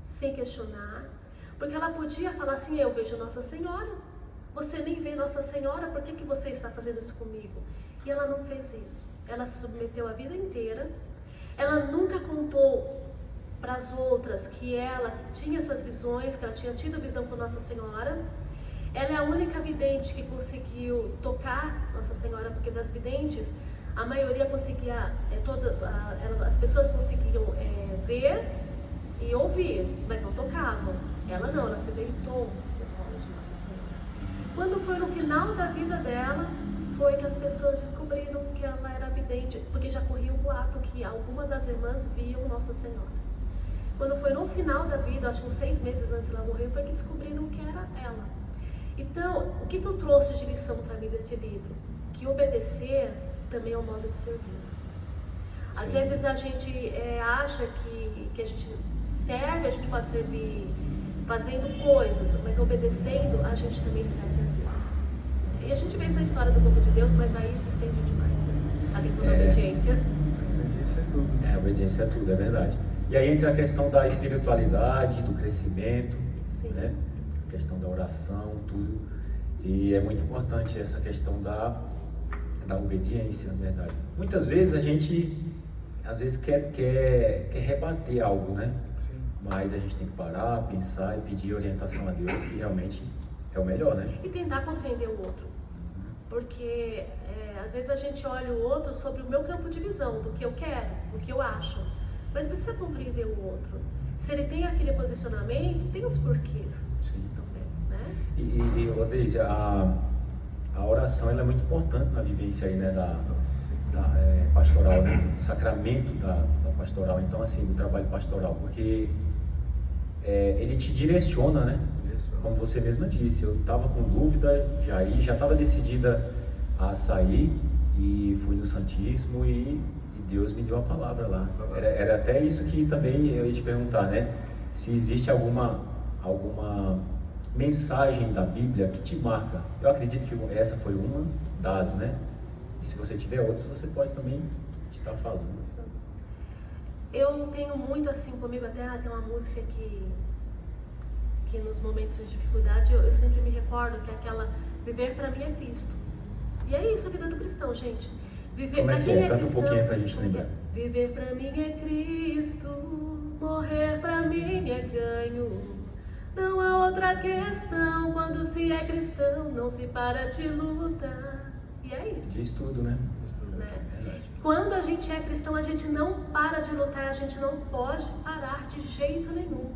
sem questionar. Porque ela podia falar assim, eu vejo Nossa Senhora, você nem vê Nossa Senhora, por que você está fazendo isso comigo? E ela não fez isso. Ela se submeteu a vida inteira. Ela nunca contou para as outras que ela tinha essas visões, que ela tinha tido visão com Nossa Senhora. Ela é a única vidente que conseguiu tocar Nossa Senhora, porque das videntes, a maioria conseguia, as pessoas conseguiam ver e ouvir, mas não tocavam. Ela não, ela se deitou no colo de Nossa Senhora. Quando foi no final da vida dela, foi que as pessoas descobriram que ela era vidente, porque já corria o boato que alguma das irmãs viam Nossa Senhora. Quando foi no final da vida, acho que uns 6 meses antes dela morrer, foi que descobriram que era ela. Então, o que eu trouxe de lição para mim desse livro? Que obedecer também é um modo de servir. Às vezes a gente acha que a gente serve, a gente pode servir fazendo coisas, mas obedecendo, a gente também serve a Deus. E a gente vê essa história do povo de Deus, mas aí se estende demais, né? A questão da obediência. Obediência é tudo. Obediência é tudo, é verdade. E aí entra a questão da espiritualidade, do crescimento, Sim. né? A questão da oração, tudo. E é muito importante essa questão da obediência, na verdade. Muitas vezes a gente, quer rebater algo, né? Sim. Mas a gente tem que parar, pensar e pedir orientação a Deus, que realmente é o melhor, né? E tentar compreender o outro. Porque às vezes a gente olha o outro sobre o meu campo de visão, do que eu quero, do que eu acho. Mas precisa compreender o outro. Se ele tem aquele posicionamento, tem os porquês. Sim. Também, né? E Deise, a oração ela é muito importante na vivência aí, né, da pastoral, né, do sacramento da pastoral. Então, assim, do trabalho pastoral, porque ele te direciona, né? Como você mesma disse, eu estava com dúvida, já estava decidida a sair e fui no Santíssimo e Deus me deu a palavra lá. Era até isso que também eu ia te perguntar, né? Se existe alguma mensagem da Bíblia que te marca. Eu acredito que essa foi uma das, né? E se você tiver outras, você pode também estar falando. Eu tenho muito assim comigo, até tem uma música que nos momentos de dificuldade eu sempre me recordo, que é aquela viver para mim é Cristo. E é isso a vida do cristão, gente. Viver para quem é Canta cristão. um pouquinho pra gente lembrar. Viver para mim é Cristo, morrer para mim é ganho. Não há outra questão, quando se é cristão, não se para de lutar. E é isso. Diz tudo, né? Né? Quando a gente é cristão, a gente não para de lutar, a gente não pode parar de jeito nenhum.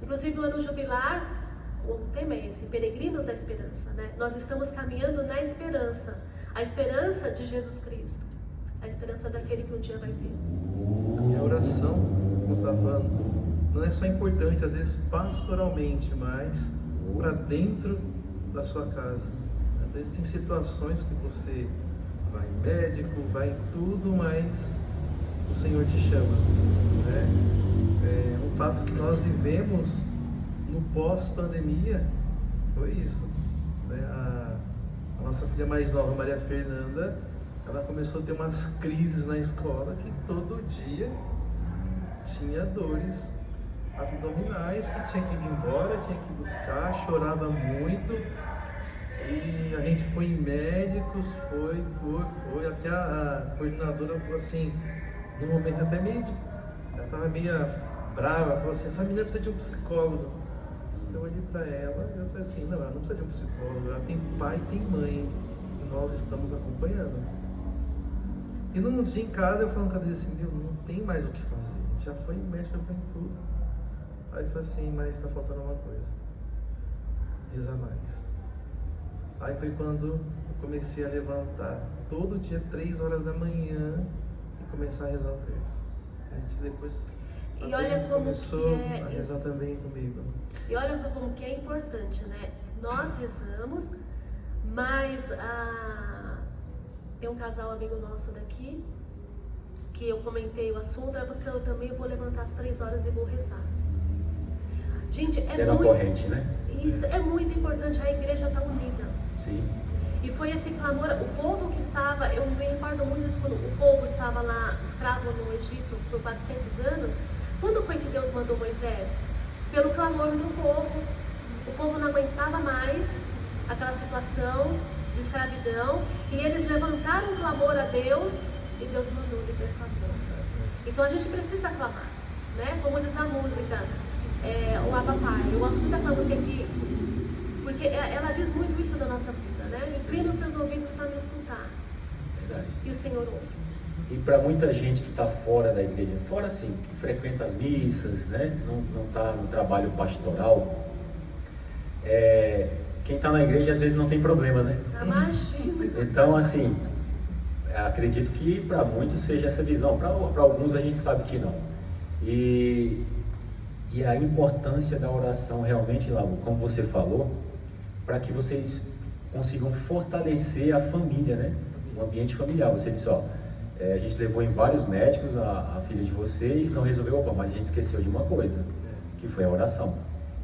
Inclusive, o ano jubilar, o tema é esse, peregrinos da esperança, né? Nós estamos caminhando na esperança, a esperança de Jesus Cristo, a esperança daquele que um dia vai vir. E a oração, como você estava falando, não é só importante, às vezes pastoralmente, mas para dentro da sua casa. Às vezes tem situações que você vai em médico, vai em tudo, mas o Senhor te chama, né? Um fato que nós vivemos no pós-pandemia foi isso, né? A nossa filha mais nova, Maria Fernanda, ela começou a ter umas crises na escola que todo dia tinha dores abdominais, que tinha que ir embora, tinha que buscar, chorava muito. E a gente foi em médicos, foi, até a coordenadora falou assim, no momento até meio ela estava meio brava, falou assim, essa menina precisa de um psicólogo. Eu olhei para ela e eu falei assim, não, ela não precisa de um psicólogo, ela tem pai e tem mãe, e nós estamos acompanhando. E num dia em casa eu falando com a assim, meu, não tem mais o que fazer, a gente já foi em médico, já foi em tudo. Aí eu falei assim, mas está faltando uma coisa, reza mais. Aí foi quando eu comecei a levantar todo dia 3 horas da manhã e começar a rezar o terço. A gente depois E olha como começou que a rezar também comigo. E olha como que é importante, né? Nós rezamos, mas tem um casal amigo nosso daqui, que eu comentei o assunto, aí você, eu também vou levantar às 3 horas e vou rezar. Gente, Será muito... corrente, né? Isso, é muito importante, a igreja está unida. Sim. E foi esse clamor, o povo que estava, eu me recordo muito de quando o povo estava lá, escravo no Egito, por 400 anos, quando foi que Deus mandou Moisés? Pelo clamor do povo. O povo não aguentava mais aquela situação de escravidão, e eles levantaram um clamor a Deus, e Deus mandou o libertador. Então a gente precisa clamar, né? Como diz a música, o Abba Pai. Eu gosto muito daquela música aqui, porque ela diz muito isso da nossa vida, né? Inclina os seus ouvidos para me escutar. Verdade. E o Senhor ouve. E para muita gente que está fora da igreja, fora assim, que frequenta as missas, né? Não está no trabalho pastoral, quem está na igreja às vezes não tem problema, né? Imagina. Então, assim, acredito que para muitos seja essa visão, para alguns a gente sabe que não. E a importância da oração realmente, Laú, como você falou, para que vocês consigam fortalecer a família, né? O ambiente familiar. Você disse, ó, a gente levou em vários médicos a filha de vocês, não resolveu, opa, mas a gente esqueceu de uma coisa, que foi a oração.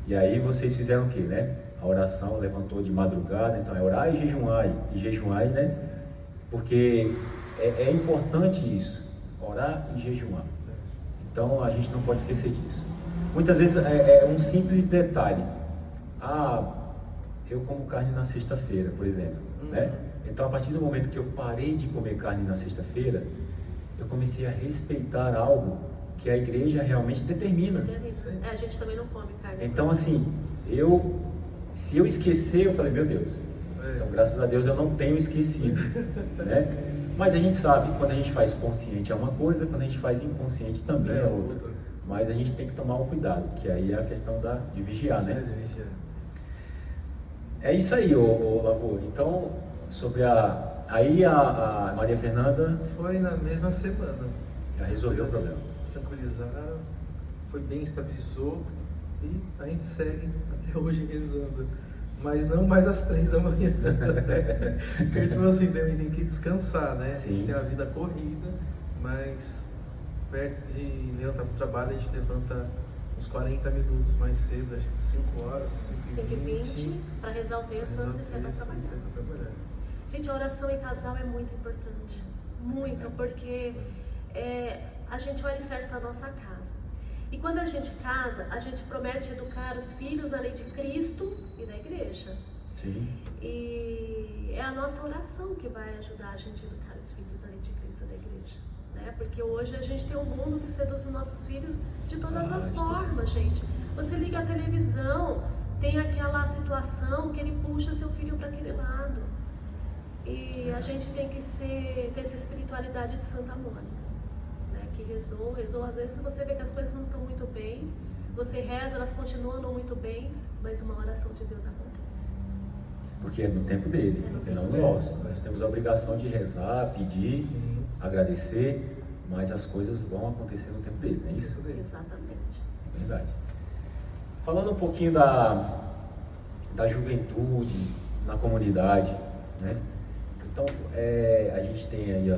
E aí vocês fizeram o quê, né? A oração levantou de madrugada, então é orar e jejuar, né? Porque é importante isso, orar e jejuar. Então a gente não pode esquecer disso. Muitas vezes é um simples detalhe. Eu como carne na sexta-feira, por exemplo, né? Então, a partir do momento que eu parei de comer carne na sexta-feira, eu comecei a respeitar algo que a igreja realmente determina. A gente também não come carne. Então, assim, se eu esquecer, eu falei, meu Deus, Então, graças a Deus, eu não tenho esquecido, né? Mas a gente sabe, quando a gente faz consciente é uma coisa, quando a gente faz inconsciente também é outra. Mas a gente tem que tomar um cuidado, que aí é a questão de vigiar, né? É isso aí, ô Lavô. Então, sobre aí a Maria Fernanda... Foi na mesma semana. Já resolveu o problema. Se tranquilizaram, foi bem, estabilizou e a gente segue até hoje rezando. Mas não mais às 3 da manhã. Porque, tipo assim, tem que descansar, né? Sim. A gente tem a vida corrida, mas perto de levantar para o trabalho, a gente levanta uns 40 minutos mais cedo, acho que 5 horas, 5h20, para rezar o terço antes de sair para trabalhar. Gente, a oração em casal é muito importante. Muito, porque a gente é o alicerce da nossa casa. E quando a gente casa, a gente promete educar os filhos na lei de Cristo e da igreja. Sim. E é a nossa oração que vai ajudar a gente a educar os filhos na lei de Cristo e da igreja. Né? Porque hoje a gente tem um mundo que seduz os nossos filhos de todas as formas, gente. Você liga a televisão, tem aquela situação que ele puxa seu filho para aquele lado. E a gente tem que ter essa espiritualidade de Santa Mônica. Que rezou, às vezes você vê que as coisas não estão muito bem, você reza, elas continuam não muito bem, mas uma oração de Deus acontece. Porque é no tempo dele, não no nosso. Nós temos a obrigação de rezar, pedir, agradecer, mas as coisas vão acontecer no tempo dele, não é isso? Exatamente. É verdade. Falando um pouquinho da juventude na comunidade, né? Então, a gente tem aí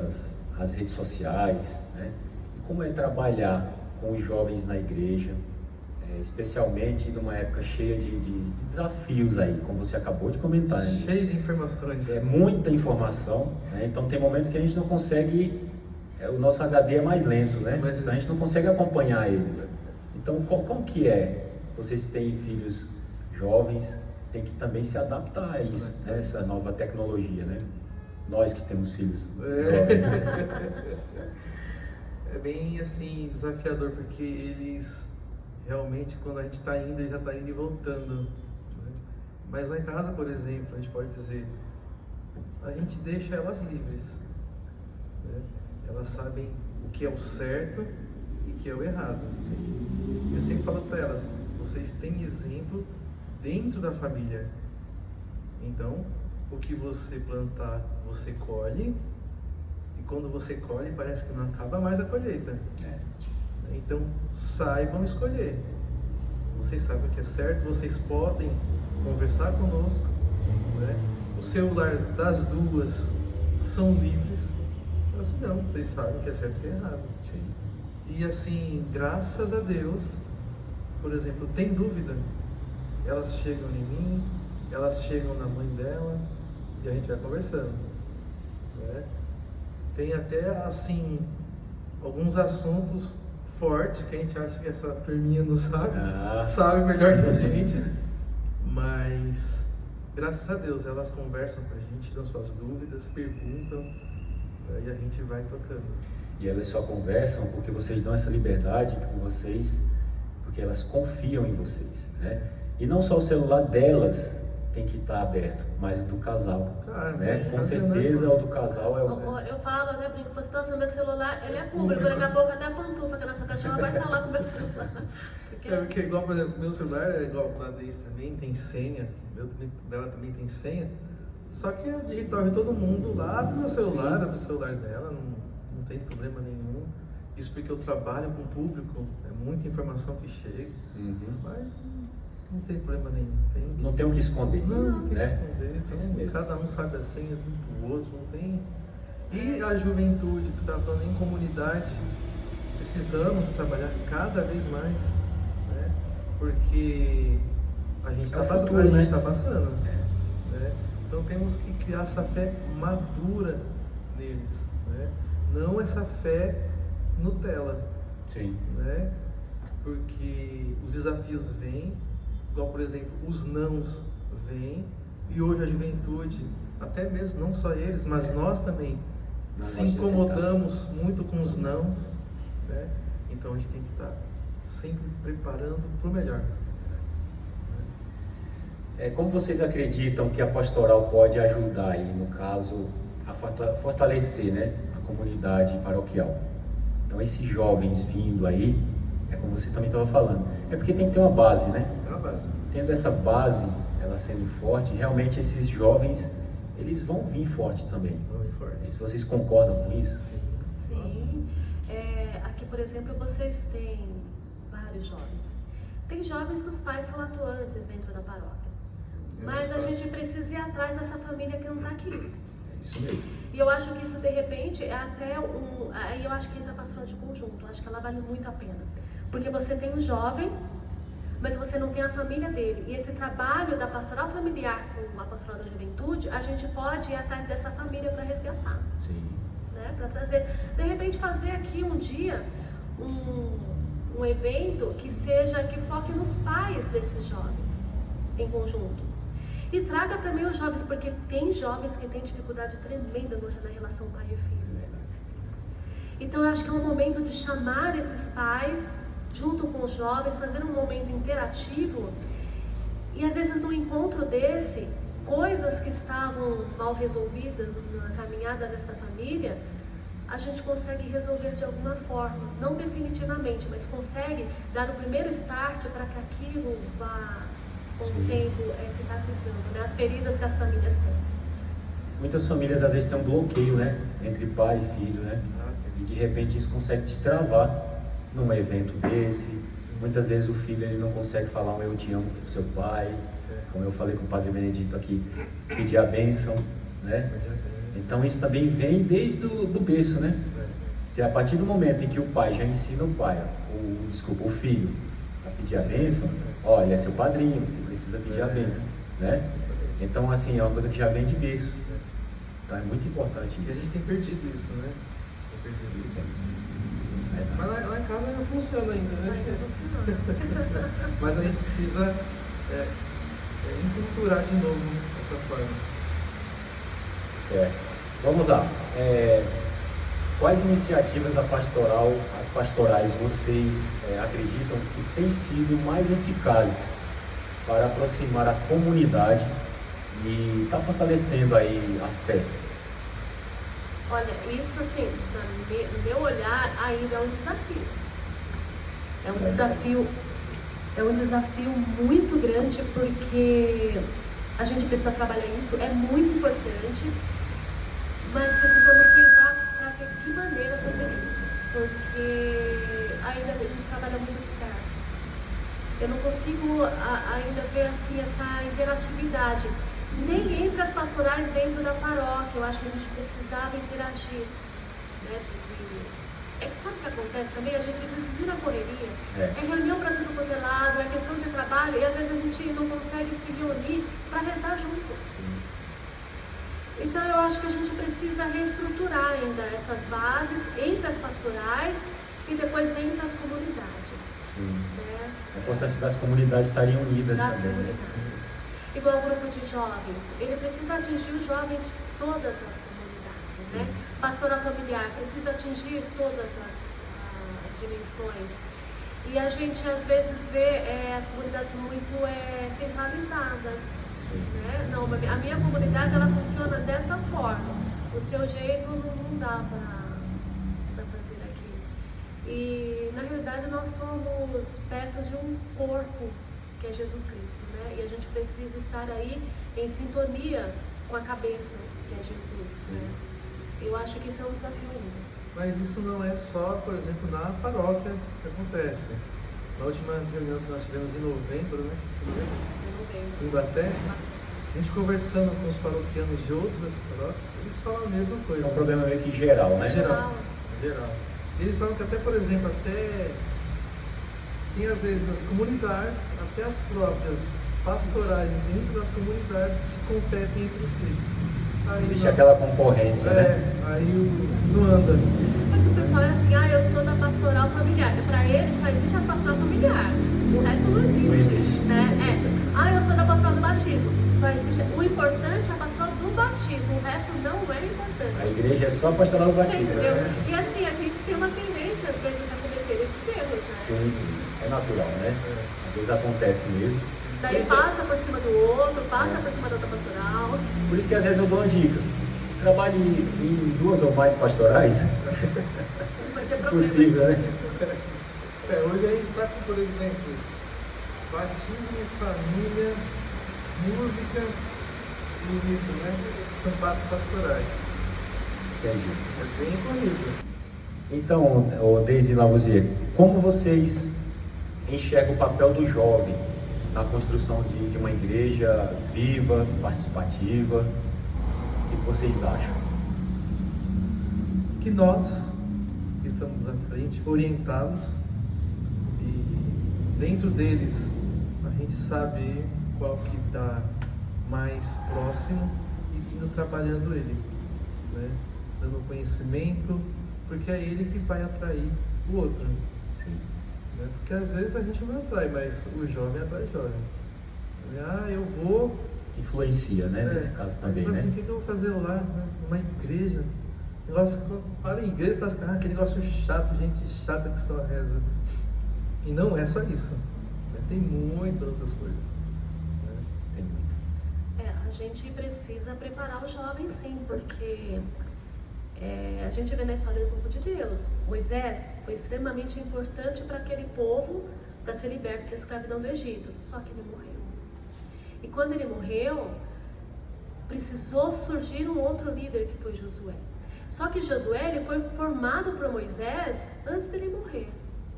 as redes sociais, né? Como é trabalhar com os jovens na igreja, especialmente numa época cheia de desafios aí, como você acabou de comentar, né? Cheio de informações. É muita informação, né? Então tem momentos que a gente não consegue, o nosso HD é mais lento, né? Então a gente não consegue acompanhar eles. Então como que é? Vocês têm filhos jovens, tem que também se adaptar a isso, né? Essa nova tecnologia, né? Nós que temos filhos jovens. É bem assim desafiador, porque eles realmente, quando a gente está indo, ele já está indo e voltando, né? Mas lá em casa, por exemplo, a gente pode dizer, a gente deixa elas livres, né? Elas sabem o que é o certo e o que é o errado. Eu sempre falo para elas, vocês têm exemplo dentro da família, então o que você plantar, você colhe. E quando você colhe, parece que não acaba mais a colheita. Então, saibam escolher. Vocês sabem o que é certo, vocês podem conversar conosco, né? O celular das duas são livres. Então, assim, não, vocês sabem o que é certo e o que é errado. Sim. E assim, graças a Deus, por exemplo, tem dúvida, elas chegam em mim, elas chegam na mãe dela, e a gente vai conversando, né? Tem até, assim, alguns assuntos fortes que a gente acha que essa turminha não sabe, sabe melhor que a gente, mas graças a Deus elas conversam com a gente, dão suas dúvidas, perguntam, e a gente vai tocando. E elas só conversam porque vocês dão essa liberdade com vocês, porque elas confiam em vocês, né? E não só o celular delas tem que estar aberto, mas o do casal, né? Com certeza o do casal é o... Eu falo, até brinco, falo assim, nossa, meu celular, ele é público, daqui a pouco até a pantufa que a nossa cachorra vai estar lá com o meu celular. Porque igual, por exemplo, meu celular é igual para a Deise também, tem senha, dela também tem senha, só que é digital de todo mundo lá, abre o meu celular, abre o celular dela, não tem problema nenhum. Isso porque eu trabalho com o público, é muita informação que chega, mas não tem problema nenhum. Não tem o que esconder. Não tem né? o que esconder. Então, cada um sabe a senha do outro, não tem. E a juventude, que você estava falando em comunidade, precisamos trabalhar cada vez mais, né? Porque a gente está passando. Né? Então temos que criar essa fé madura neles, né? Não essa fé Nutella. Sim. Né? Porque os desafios vêm, igual por exemplo, os nãos vêm, e hoje a juventude, até mesmo, não só eles, mas nós também, se incomodamos muito com os nãos, né? Então a gente tem que estar sempre preparando para o melhor. Como vocês acreditam que a pastoral pode ajudar aí, no caso, a fortalecer, né, a comunidade paroquial? Então, esses jovens vindo aí, como você também estava falando, porque tem que ter uma base, né? Tem uma base. Tendo essa base, ela sendo forte, realmente esses jovens, eles vão vir forte também. Vão vir forte. Se vocês concordam com isso? Sim. Sim. Aqui, por exemplo, vocês têm vários jovens. Tem jovens que os pais são atuantes dentro da paróquia. Mas a gente precisa ir atrás dessa família que não está aqui. É isso mesmo. E eu acho que isso, de repente, é até aí eu acho que entra a pastoral de conjunto. Eu acho que ela vale muito a pena. Porque você tem um jovem, mas você não tem a família dele. E esse trabalho da pastoral familiar com a pastoral da juventude, a gente pode ir atrás dessa família para resgatar. Sim. Né? Para trazer, de repente, fazer aqui um dia um evento que foque nos pais desses jovens, em conjunto. E traga também os jovens, porque tem jovens que têm dificuldade tremenda na relação pai e filho. Então eu acho que é um momento de chamar esses pais, junto com os jovens, fazer um momento interativo. E às vezes no encontro desse, coisas que estavam mal resolvidas na caminhada dessa família, a gente consegue resolver de alguma forma, não definitivamente, mas consegue dar o primeiro start para que aquilo vá, com o tempo, cicatrizando, né? As feridas que as famílias têm. Muitas famílias às vezes têm um bloqueio, né, entre pai e filho, né? E de repente isso consegue destravar num evento desse. Muitas vezes o filho ele não consegue falar um eu te amo para o seu pai, como eu falei com o Padre Benedito aqui, pedir a bênção, né? Então isso também vem desde do berço, né? Se a partir do momento em que o pai já ensina o filho a pedir a bênção, ó, ele é seu padrinho, você precisa pedir a bênção, né? Então assim, é uma coisa que já vem de berço. Então é muito importante isso. E a gente tem perdido isso, né? Tem perdido isso. Mas lá em casa não funciona ainda, né? Não funciona. Mas a gente precisa enculturar de novo essa forma. Certo. Vamos lá. Quais iniciativas as pastorais, vocês acreditam que têm sido mais eficazes para aproximar a comunidade e está fortalecendo aí a fé? Olha, isso assim, no meu olhar, ainda é um desafio. É um desafio muito grande, porque a gente precisa trabalhar isso, é muito importante, mas precisamos sentar para ver de que maneira fazer isso, porque ainda a gente trabalha muito disperso. Eu não consigo ainda ver assim essa interatividade, nem entre as pastorais dentro da paróquia. Eu acho que a gente precisava interagir, né? Sabe o que acontece também? A gente vira correria, é reunião para tudo quanto é lado, é questão de trabalho, e às vezes a gente não consegue se reunir para rezar junto. Então eu acho que a gente precisa reestruturar ainda essas bases entre as pastorais e depois entre as comunidades. Né? A importância das comunidades estarem unidas também. Comunidades. Igual o grupo de jovens, ele precisa atingir o jovem de todas as comunidades, né? Pastoral familiar precisa atingir todas as dimensões. E a gente às vezes vê as comunidades muito centralizadas, né? Não, a minha comunidade ela funciona dessa forma, o seu jeito não dá para fazer aqui. E na realidade nós somos peças de um corpo, que é Jesus Cristo, né? E a gente precisa estar aí em sintonia com a cabeça, que é Jesus, né? Eu acho que isso é um desafio ainda. Mas isso não é só, por exemplo, na paróquia que acontece. Na última reunião que nós tivemos em novembro, né? Em Ibaté, a gente conversando com os paroquianos de outras paróquias, eles falam a mesma coisa. É um problema meio que geral, né? Geral. Eles falam que até, por exemplo, tem às vezes as comunidades, até as próprias pastorais dentro das comunidades se competem entre si. Aí existe aquela concorrência, né? Aí não anda. Porque o pessoal é assim, eu sou da pastoral familiar. Para eles só existe a pastoral familiar, o resto não existe. Né? Eu sou da pastoral do batismo. Só existe. O importante é a pastoral do batismo, o resto não é importante. A igreja é só a pastoral do batismo, né? E assim, a gente tem uma tendência às vezes a cometer esses erros, né? Sim, é natural, né? Às vezes acontece mesmo. Daí passa por cima do outro, passa por cima da outra pastoral. Por isso que às vezes eu dou uma dica. Trabalhe em 2 ou mais pastorais, se possível, né? Hoje a gente está com, por exemplo, batismo, família, música e isso, né? São 4 pastorais. Entendi. É bem corrido. Então, Deise e Lavoisier, como vocês enxergam o papel do jovem na construção de uma igreja viva, participativa? O que vocês acham? Que nós, que estamos à frente, orientá-los e dentro deles a gente sabe qual que está mais próximo e indo trabalhando ele, né? Dando conhecimento, porque é ele que vai atrair o outro. Sim. Né? Porque às vezes a gente não atrai, mas o jovem atrai jovem. Eu vou... Influencia, né? Nesse caso também, assim, né? o que eu vou fazer lá, né? Uma igreja? Negócio, quando fala em igreja, fala assim, aquele negócio chato, gente chata que só reza. E não é só isso. Né? Tem muitas outras coisas. Né? Tem muito. A gente precisa preparar o jovem, sim, porque a gente vê na história do povo de Deus. Moisés foi extremamente importante para aquele povo, para ser liberto da escravidão do Egito. Só que ele morreu. E quando ele morreu, precisou surgir um outro líder, que foi Josué. Só que Josué ele foi formado por Moisés antes dele morrer.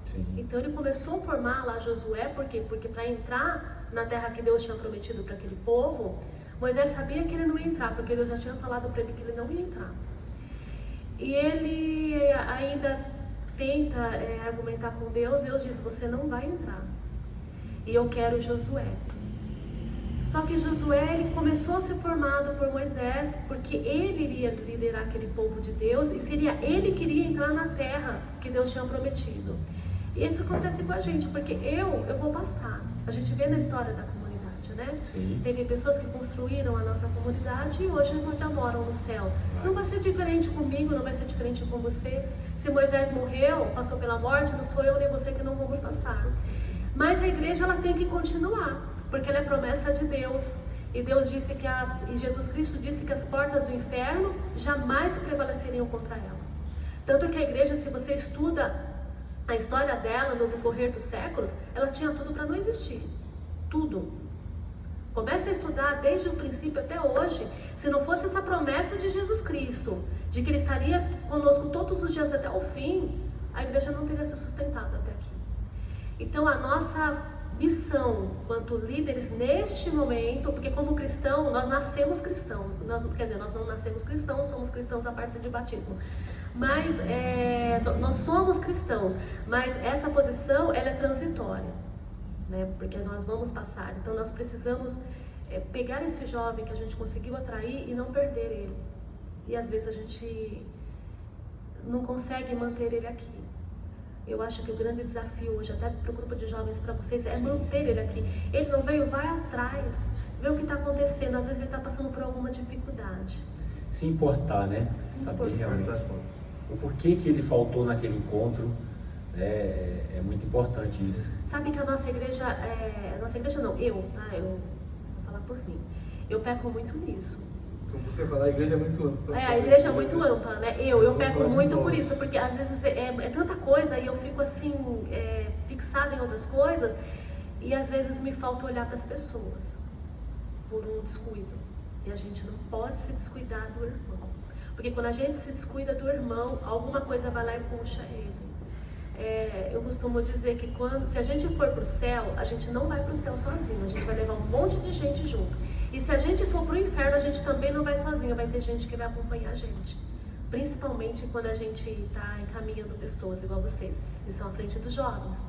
Sim. Então ele começou a formar lá Josué, por quê? Porque para entrar na terra que Deus tinha prometido para aquele povo, Moisés sabia que ele não ia entrar, porque Deus já tinha falado para ele que ele não ia entrar. E ele ainda tenta argumentar com Deus, e Deus diz, você não vai entrar. E eu quero Josué. Só que Josué ele começou a ser formado por Moisés, porque ele iria liderar aquele povo de Deus, e seria ele que iria entrar na terra que Deus tinha prometido. E isso acontece com a gente, porque eu vou passar. A gente vê na história da comunidade, né? Sim. Teve pessoas que construíram a nossa comunidade e hoje já moram no céu. Não vai ser diferente comigo, não vai ser diferente com você. Se Moisés morreu, passou pela morte, não sou eu nem você que não vamos passar. Mas a igreja ela tem que continuar, porque ela é promessa de Deus. E Deus disse e Jesus Cristo disse que as portas do inferno jamais prevaleceriam contra ela. Tanto que a igreja, se você estuda a história dela no decorrer dos séculos, ela tinha tudo para não existir. Tudo. Comece a estudar desde o princípio até hoje. Se não fosse essa promessa de Jesus Cristo, de que Ele estaria conosco todos os dias até o fim, a igreja não teria se sustentado até aqui. Então a nossa missão, quanto líderes neste momento, porque como cristão, nós nascemos cristãos, nós não nascemos cristãos, somos cristãos a partir de batismo, mas nós somos cristãos, mas essa posição ela é transitória, né? Porque nós vamos passar, então nós precisamos pegar esse jovem que a gente conseguiu atrair e não perder ele, e às vezes a gente não consegue manter ele aqui. Eu acho que o grande desafio hoje, até para o grupo de jovens, para vocês, é manter ele aqui. Ele não veio, vai atrás, vê o que está acontecendo. Às vezes ele está passando por alguma dificuldade. Se importar, né? Saber realmente o porquê que ele faltou naquele encontro. É muito importante isso. Sabe que a nossa igreja não, eu vou falar por mim. Eu peco muito nisso. Como você falar, a igreja é muito ampla. A igreja é muito ampla, né? Eu peco muito por isso, porque às vezes é tanta coisa e eu fico assim, fixada em outras coisas, e às vezes me falta olhar para as pessoas por um descuido. E a gente não pode se descuidar do irmão, porque quando a gente se descuida do irmão, alguma coisa vai lá e puxa ele. Eu costumo dizer que se a gente for para o céu, a gente não vai para o céu sozinho, a gente vai levar um monte de gente junto. E se a gente for para o inferno, a gente também não vai sozinho, vai ter gente que vai acompanhar a gente. Principalmente quando a gente está encaminhando pessoas igual vocês, que estão à frente dos jovens.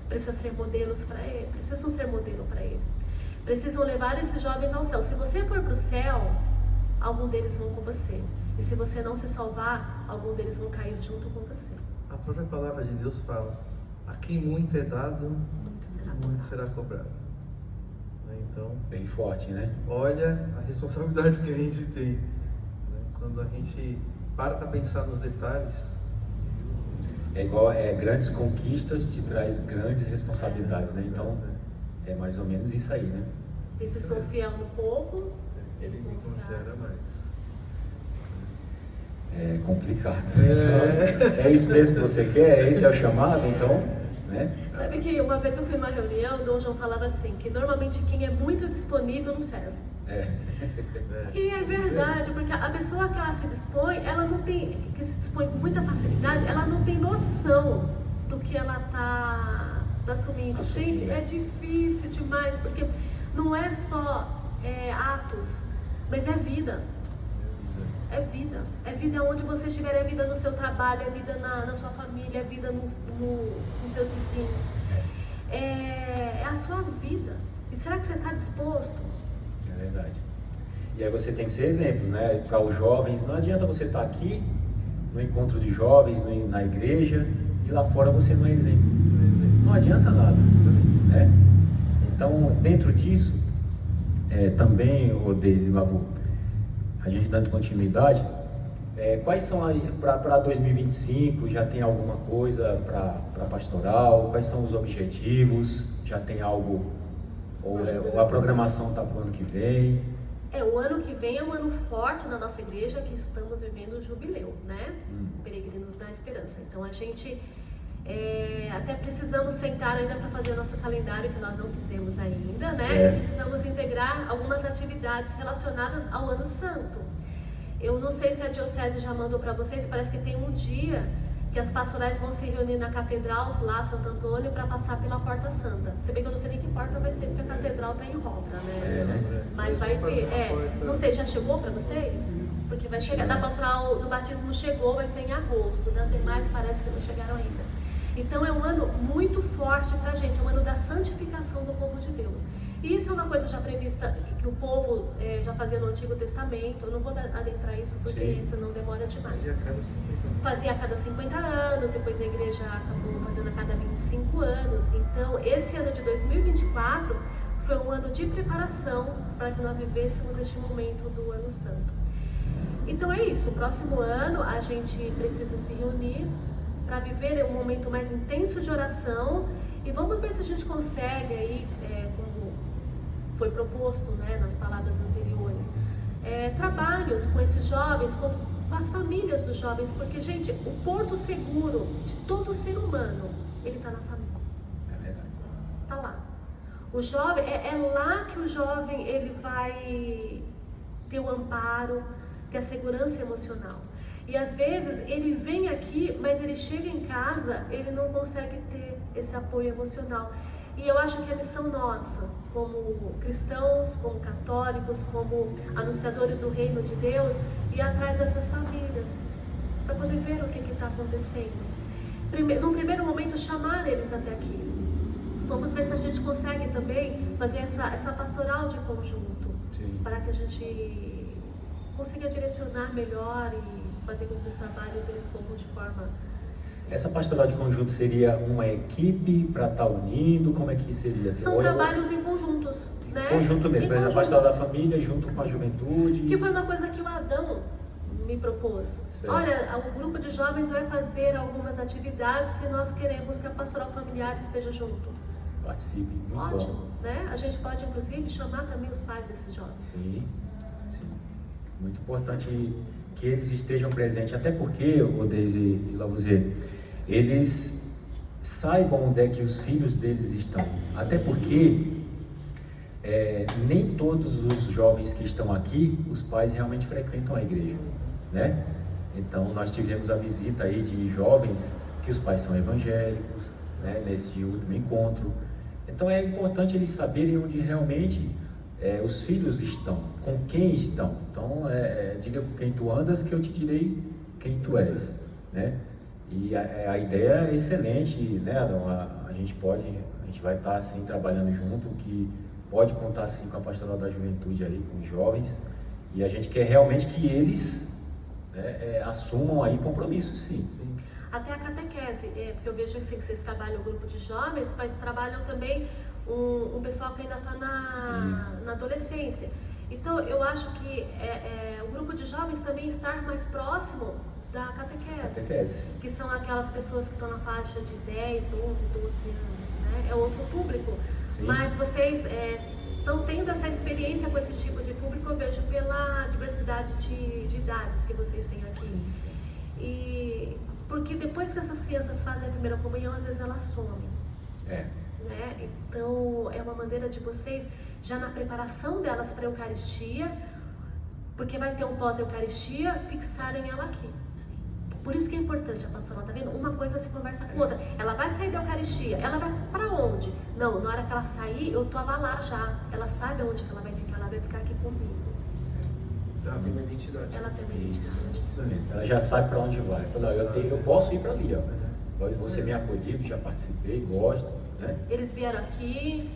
Precisam ser modelos para ele, precisam ser modelo para ele. Precisam levar esses jovens ao céu. Se você for para o céu, algum deles vão com você. E se você não se salvar, algum deles vão cair junto com você. A própria palavra de Deus fala, a quem muito é dado, muito será cobrado. Então, bem forte, né? Olha a responsabilidade que a gente tem, né? Quando a gente para pensar nos detalhes. É igual, grandes conquistas te traz grandes responsabilidades, né? Então, É mais ou menos isso aí, né? E se sou fiel no pouco, Ele me confere mais. É complicado. É isso mesmo que você quer? Esse é o chamado, então, né? Sabe que uma vez eu fui numa reunião, o Dom João falava assim, que normalmente quem é muito disponível não serve. E é verdade, porque a pessoa que ela se dispõe, ela não tem, que se dispõe com muita facilidade, ela não tem noção do que ela está assumindo. Gente, é difícil demais, porque não é só atos, mas é vida. É vida. É vida onde você estiver, é vida no seu trabalho, é vida na sua família, é vida nos seus vizinhos. É a sua vida. E será que você está disposto? É verdade. E aí você tem que ser exemplo, né? Para os jovens, não adianta você estar aqui no encontro de jovens, na igreja, e lá fora você não é exemplo. Não adianta nada, né? Então, dentro disso, também, o Deise e Labu, a gente dando continuidade, quais são aí, para 2025, já tem alguma coisa para pastoral? Quais são os objetivos? Já tem algo, ou a programação está para o ano que vem? O ano que vem é um ano forte na nossa igreja, que estamos vivendo o jubileu, né? Peregrinos da Esperança. Então a gente até precisamos sentar ainda para fazer o nosso calendário, que nós não fizemos ainda, né? Certo. E precisamos integrar algumas atividades relacionadas ao Ano Santo. Eu não sei se a Diocese já mandou para vocês, parece que tem um dia que as pastorais vão se reunir na Catedral, lá Santo Antônio, para passar pela Porta Santa. Se bem que eu não sei nem que porta vai ser, porque a Catedral está em obra, né? Mas vai ter. Não sei, já chegou para vocês? Porque vai chegar, da pastoral do batismo chegou, vai ser em agosto, das demais parece que não chegaram ainda. Então é um ano muito forte para a gente, é um ano da santificação do povo de Deus. E isso é uma coisa já prevista, que o povo já fazia no Antigo Testamento. Eu não vou adentrar isso porque senão demora demais. Fazia a cada 50 anos, depois a igreja acabou fazendo a cada 25 anos. Então esse ano de 2024 foi um ano de preparação para que nós vivêssemos este momento do Ano Santo. Então é isso, o próximo ano a gente precisa se reunir para viver um momento mais intenso de oração e vamos ver se a gente consegue aí, como foi proposto, né, nas palavras anteriores, trabalhos com esses jovens, com as famílias dos jovens, porque, gente, o porto seguro de todo ser humano, ele está na família. É verdade. Está lá. O jovem, é lá que o jovem ele vai ter o amparo, ter a segurança emocional. E às vezes ele vem aqui, mas ele chega em casa, ele não consegue ter esse apoio emocional. E eu acho que a missão nossa, como cristãos, como católicos, como anunciadores do reino de Deus, ir atrás dessas famílias, para poder ver o que está acontecendo. No primeiro momento, chamar eles até aqui. Vamos ver se a gente consegue também fazer essa pastoral de conjunto, para que a gente consiga direcionar melhor e fazer com que os trabalhos eles corram de forma... Essa pastoral de conjunto seria uma equipe para estar unindo? Como é que seria? São trabalhos em conjuntos, né? Conjunto mesmo, por exemplo, a pastoral da família junto com a juventude. Que foi uma coisa que o Adão me propôs. Certo. Olha, o grupo de jovens vai fazer algumas atividades se nós queremos que a pastoral familiar esteja junto. Participe, muito Ótimo, bom. né? A gente pode, inclusive, chamar também os pais desses jovens. Sim. Muito importante que eles estejam presentes, até porque, o Deise e Lavoisier, eles saibam onde é que os filhos deles estão. Até porque nem todos os jovens que estão aqui, os pais realmente frequentam a igreja, né? Então nós tivemos a visita aí de jovens que os pais são evangélicos, né? Nesse último encontro. Então é importante eles saberem onde realmente os filhos estão, com quem estão. Então diga com quem tu andas que eu te direi quem tu és, né? E a ideia é excelente, né, Adão? A gente vai estar assim trabalhando junto, que pode contar assim com a pastoral da juventude aí, com os jovens, e a gente quer realmente que eles assumam aí compromissos, sim. Até a catequese, porque eu vejo assim, que vocês trabalham o grupo de jovens, mas trabalham também um pessoal que ainda está na adolescência. Então eu acho que o grupo de jovens também estar mais próximo da catequese. Catequese. Que são aquelas pessoas que estão na faixa de 10, 11, 12 anos, né? É outro público. Sim. Mas vocês estão tendo essa experiência com esse tipo de público, eu vejo pela diversidade de idades que vocês têm aqui. Sim. E porque depois que essas crianças fazem a primeira comunhão, às vezes elas somem. É. Né? Então, é uma maneira de vocês, já na preparação delas para a Eucaristia, porque vai ter um pós-Eucaristia, fixarem ela aqui. Por isso que é importante a pastoral, tá vendo? Uma coisa se conversa com outra. Ela vai sair da Eucaristia, ela vai para onde? Não, na hora que ela sair, eu tava lá já. Ela sabe aonde que ela vai ficar aqui comigo. Ela tem uma identidade. Ela tem uma identidade. Isso mesmo. Ela já sabe para onde vai. Fala, eu posso ir para ali, ó. Vou ser bem acolhido, já participei, gosto, né? Eles vieram aqui.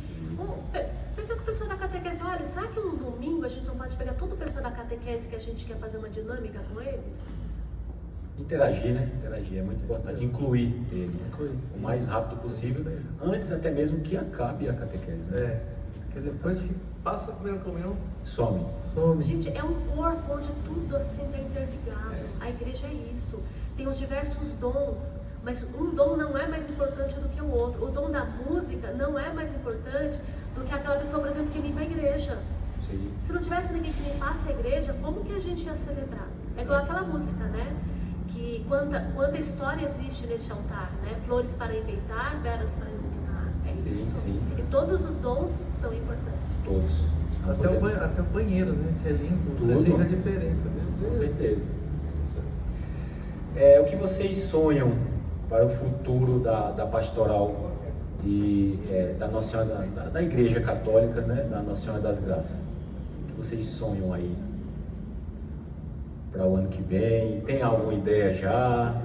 Pega com o pessoal da catequese. Olha, será que um domingo a gente não pode pegar todo o pessoal da catequese que a gente quer fazer uma dinâmica com eles? Interagir, né? Interagir é muito importante. Incluir eles o mais rápido possível, antes até mesmo que acabe a catequese. Né? Porque depois que passa a primeira comunhão, some. Gente, é um corpo onde tudo assim está interligado. A igreja é isso. Tem os diversos dons, mas um dom não é mais importante do que o outro. O dom da música não é mais importante do que aquela pessoa, por exemplo, que limpa a igreja. Sim. Se não tivesse ninguém que limpasse a igreja, como que a gente ia celebrar? É igual aquela música, né? Que quanta história existe neste altar, né? Flores para enfeitar, velas para iluminar. É isso. Sim. E todos os dons são importantes. Todos. Até o banheiro, né? Que é limpo, Tudo. você sente a diferença. Com certeza. O que vocês sonham para o futuro da pastoral e da Nossa Senhora, da Igreja Católica, né? Da Nossa Senhora das Graças? O que vocês sonham aí para o ano que vem? Tem alguma ideia já?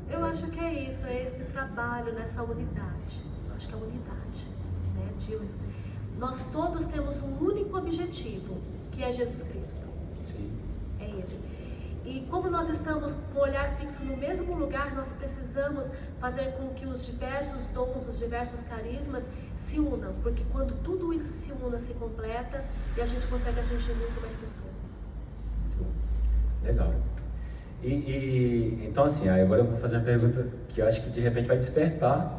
Eu acho que é isso, é esse trabalho nessa unidade. Eu acho que é a unidade, né? Nós todos temos um único objetivo, que é Jesus Cristo. Sim. É Ele. E como nós estamos com o olhar fixo no mesmo lugar, nós precisamos fazer com que os diversos dons, os diversos carismas se unam. Porque quando tudo isso se una, se completa, e a gente consegue atingir muito mais pessoas. Legal. Então assim, agora eu vou fazer uma pergunta que eu acho que de repente vai despertar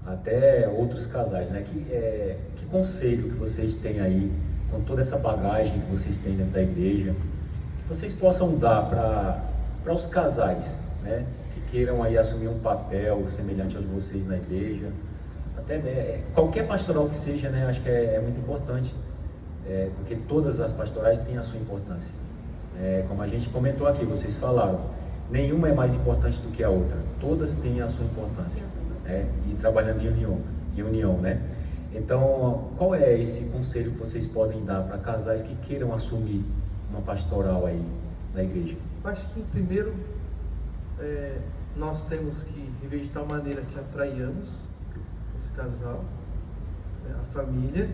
até outros casais, né? Que conselho que vocês têm aí, com toda essa bagagem que vocês têm dentro da igreja, que vocês possam dar para os casais, né? Que queiram aí assumir um papel semelhante ao de vocês na igreja, até qualquer pastoral que seja, né? Acho que é muito importante, porque todas as pastorais têm a sua importância. Como a gente comentou aqui, vocês falaram, nenhuma é mais importante do que a outra, todas têm a sua importância, e trabalhando em união, né? Então, qual é esse conselho que vocês podem dar para casais que queiram assumir uma pastoral aí na igreja? Eu acho que, primeiro, nós temos que, em vez de tal maneira que atraiamos esse casal, a família,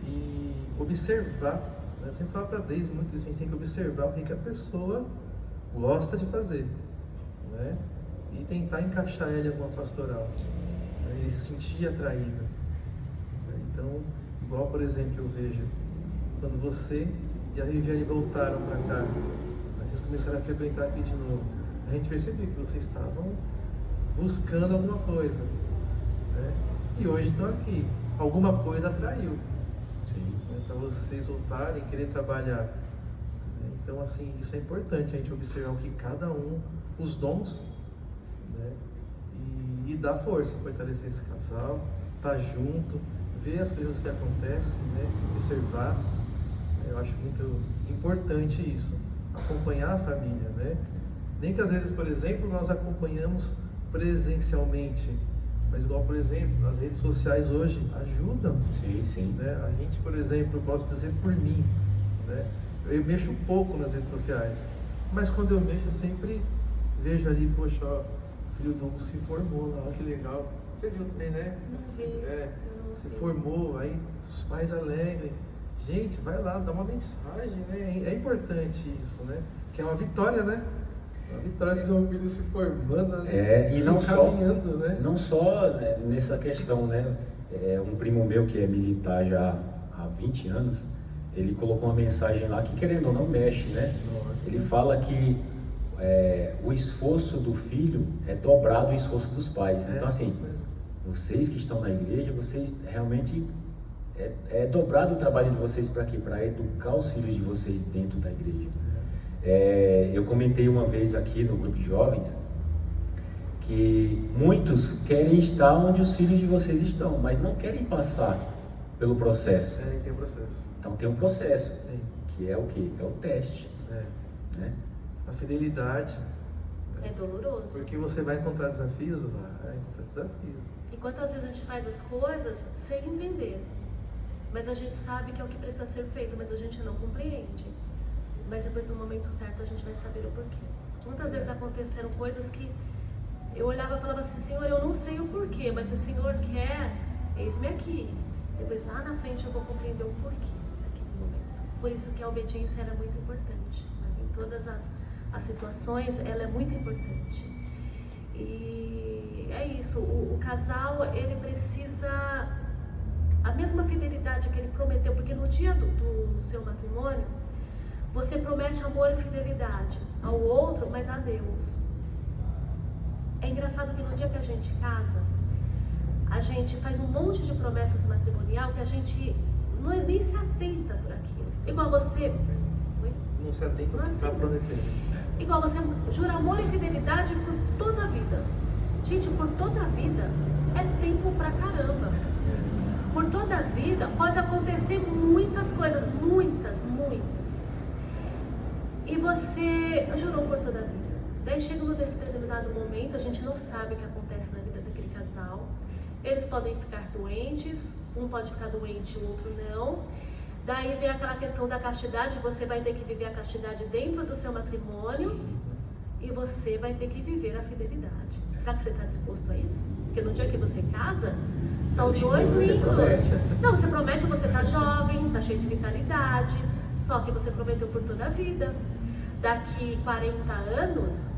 e observar. Eu sempre falo para a Deise muito isso, a gente tem que observar o que a pessoa gosta de fazer, né? E tentar encaixar ela em alguma pastoral, né? E se sentir atraído. Então, igual, por exemplo, eu vejo, quando você e a Riviane voltaram para cá, vocês começaram a frequentar aqui de novo, a gente percebeu que vocês estavam buscando alguma coisa, né? E hoje estão aqui, alguma coisa atraiu. Para vocês voltarem, querer trabalhar. Então, assim, isso é importante, a gente observar o que cada um, os dons, né? E dar força, fortalecer esse casal, estar junto, ver as coisas que acontecem, né? Observar. Eu acho muito importante isso, acompanhar a família, né? Nem que às vezes, por exemplo, nós acompanhamos presencialmente, mas igual, por exemplo, as redes sociais hoje ajudam. Sim. Né? A gente, por exemplo, eu posso dizer por mim, né? Eu mexo pouco nas redes sociais, mas quando eu mexo, eu sempre vejo ali, poxa, ó, o filho do Hugo se formou lá, que legal. Você viu também, né? Se formou, aí os pais alegrem. Gente, vai lá, dá uma mensagem, né? É importante isso, né? Que é uma vitória, né? Uma vitória se ver um filho se formando, e se não caminhando, só, né? Não só nessa questão, né? Um primo meu que é militar já há 20 anos, ele colocou uma mensagem lá que, querendo ou não, mexe, né? Ele fala que o esforço do filho é dobrado o esforço dos pais. Então assim, vocês que estão na igreja, vocês realmente é dobrado o trabalho de vocês para quê? Para educar os filhos de vocês dentro da igreja. Eu comentei uma vez aqui no grupo de jovens que muitos querem estar onde os filhos de vocês estão, mas não querem passar pelo processo. Tem um processo. Então tem um processo, que é o quê? É o teste. Né? A fidelidade. É doloroso. Porque você vai encontrar desafios, vai encontrar desafios. E quantas vezes a gente faz as coisas sem entender, mas a gente sabe que é o que precisa ser feito, mas a gente não compreende. Mas depois no momento certo a gente vai saber o porquê. Muitas vezes aconteceram coisas que eu olhava e falava assim, Senhor, eu não sei o porquê, mas se o Senhor quer, eis-me aqui. Depois lá na frente eu vou compreender o porquê naquele momento. Por isso que a obediência era muito importante. Né? Em todas as situações, ela é muito importante. E é isso, o casal, ele precisa a mesma fidelidade que ele prometeu, porque no dia do seu matrimônio, você promete amor e fidelidade ao outro, mas a Deus. É engraçado que no dia que a gente casa, a gente faz um monte de promessas matrimonial que a gente nem se atenta por aquilo. Igual você... Não se atenta porque está prometendo. Igual você jura amor e fidelidade por toda a vida. Gente, por toda a vida é tempo pra caramba. Por toda a vida pode acontecer muitas coisas, muitas. E você jurou por toda a vida. Daí chega num determinado momento, a gente não sabe o que acontece na vida daquele casal. Eles podem ficar doentes, um pode ficar doente, o outro não. Daí vem aquela questão da castidade, você vai ter que viver a castidade dentro do seu matrimônio e você vai ter que viver a fidelidade. Será que você está disposto a isso? Porque no dia que você casa, tá os dois lindos. Não, você promete, você tá jovem, tá cheio de vitalidade, só que você prometeu por toda a vida. Daqui 40 anos,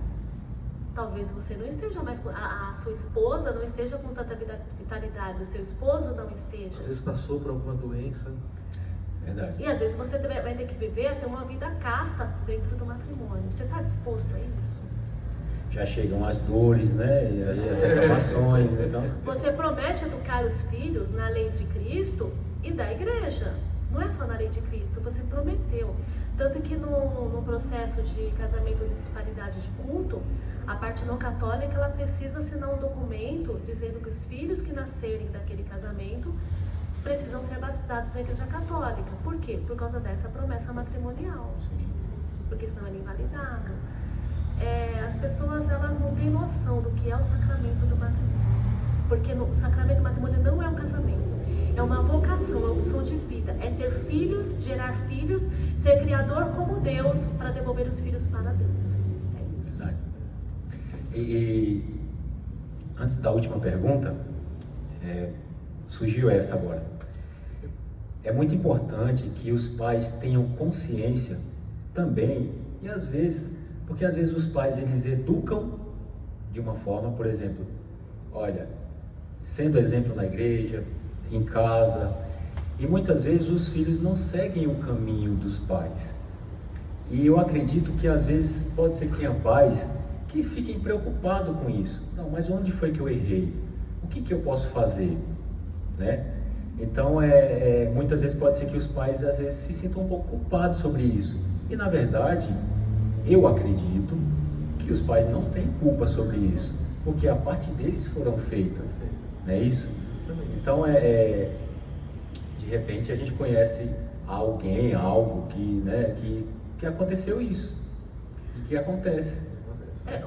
talvez você não esteja mais, a sua esposa não esteja com tanta vitalidade, o seu esposo não esteja. Às vezes passou por alguma doença. Verdade. E às vezes você vai ter que viver até uma vida casta dentro do matrimônio. Você está disposto a isso? Já chegam as dores, né? E as reclamações, então... Você promete educar os filhos na lei de Cristo e da igreja. Não é só na lei de Cristo, você prometeu. Tanto que no processo de casamento de disparidade de culto, a parte não católica ela precisa assinar um documento dizendo que os filhos que nascerem daquele casamento precisam ser batizados na igreja católica. Por quê? Por causa dessa promessa matrimonial. Porque senão ele é invalidado. As pessoas elas não têm noção do que é o sacramento do matrimônio. Porque o sacramento do matrimônio não é um casamento. É uma vocação, é uma opção de vida. É ter filhos, gerar filhos, ser criador como Deus para devolver os filhos para Deus. É isso. Verdade. E antes da última pergunta, surgiu essa agora. É muito importante que os pais tenham consciência também, e às vezes, porque às vezes os pais eles educam de uma forma, por exemplo, olha, sendo exemplo na igreja, em casa, e muitas vezes os filhos não seguem o caminho dos pais. E eu acredito que às vezes pode ser que tenha pais que fiquem preocupados com isso. Não, mas onde foi que eu errei? O que eu posso fazer? Né? Então, muitas vezes pode ser que os pais às vezes se sintam um pouco culpados sobre isso. E na verdade, eu acredito que os pais não têm culpa sobre isso, porque a parte deles foram feitas, não é isso? Então, de repente a gente conhece alguém, algo que aconteceu isso e que acontece.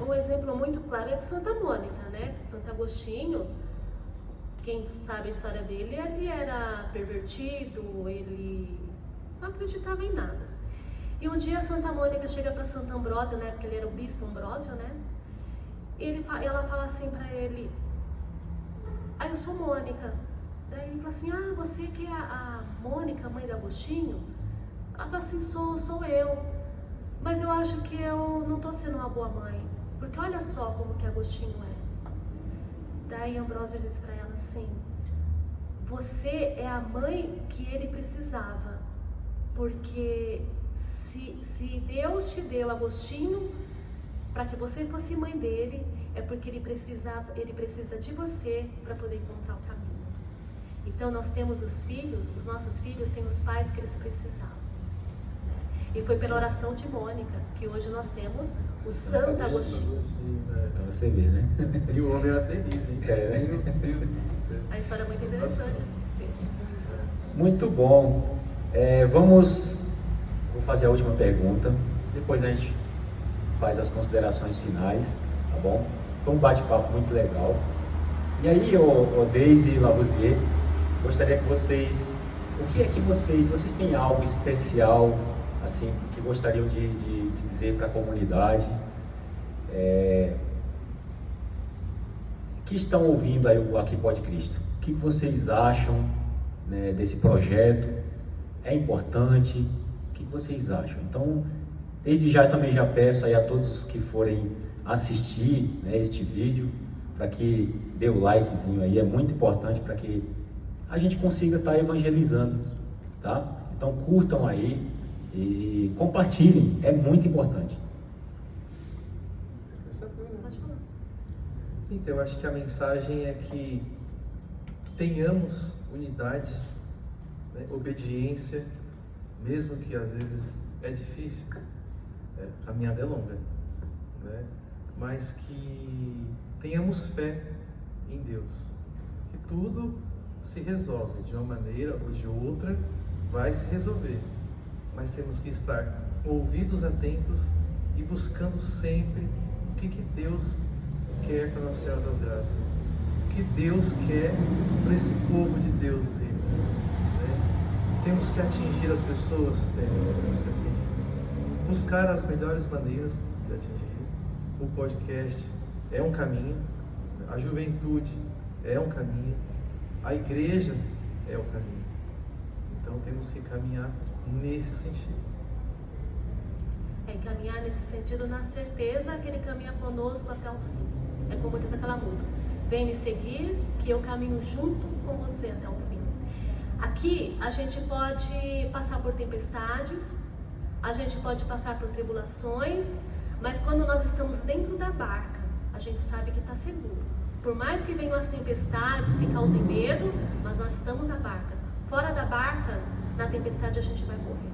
Um exemplo muito claro é de Santa Mônica, né? Santo Agostinho. Quem sabe a história dele, ele era pervertido, ele não acreditava em nada. E um dia Santa Mônica chega para Santo Ambrósio, né, porque ele era o bispo Ambrósio, né? E ela fala assim para ele, eu sou Mônica. Daí ele fala assim, você que é a Mônica, mãe de Agostinho? Ela fala assim, sou eu. Mas eu acho que eu não estou sendo uma boa mãe, porque olha só como que Agostinho é. Daí Ambrósio disse para ela assim, você é a mãe que ele precisava, porque se Deus te deu Agostinho, para que você fosse mãe dele, é porque ele precisa de você para poder encontrar o caminho. Então nós temos os nossos filhos têm os pais que eles precisavam. E foi pela oração de Mônica que hoje nós temos o Santo Agostinho. Pra você ver, né? E o homem era terrível, hein? Meu Deus do céu. A história é muito interessante de se ver. Muito bom. Vou fazer a última pergunta, depois a gente faz as considerações finais, tá bom? Foi um bate-papo muito legal. E aí, Deise e Lavoisier, gostaria que vocês, o que é que vocês têm algo especial, assim, que gostariam de dizer para a comunidade, que estão ouvindo aí o Aqui Pode Cristo? O que vocês acham, né, desse projeto? É importante? O que vocês acham? Então, desde já também já peço aí a todos que forem assistir, né, este vídeo, para que dê o likezinho aí, é muito importante para que a gente consiga estar evangelizando, tá? Então curtam aí e compartilhem, é muito importante. Pode falar. Então, eu acho que a mensagem é que tenhamos unidade, né, obediência, mesmo que às vezes é difícil, a caminhada é longa, né? Mas que tenhamos fé em Deus, que tudo se resolve de uma maneira ou de outra, vai se resolver, mas temos que estar com ouvidos atentos e buscando sempre o que Deus quer para a Nossa Senhora das Graças, o que Deus quer para esse povo de Deus dele, né? Temos que atingir as pessoas, temos que atingir, buscar as melhores maneiras de atingir. O podcast é um caminho, a juventude é um caminho, a igreja é o caminho. Então temos que caminhar nesse sentido. Caminhar nesse sentido na certeza que Ele caminha conosco até o fim. É como diz aquela música: vem me seguir que eu caminho junto com você até o fim. Aqui a gente pode passar por tempestades, a gente pode passar por tribulações, mas quando nós estamos dentro da barca, a gente sabe que está seguro. Por mais que venham as tempestades que causem medo, mas nós estamos na barca. Fora da barca, na tempestade a gente vai morrer.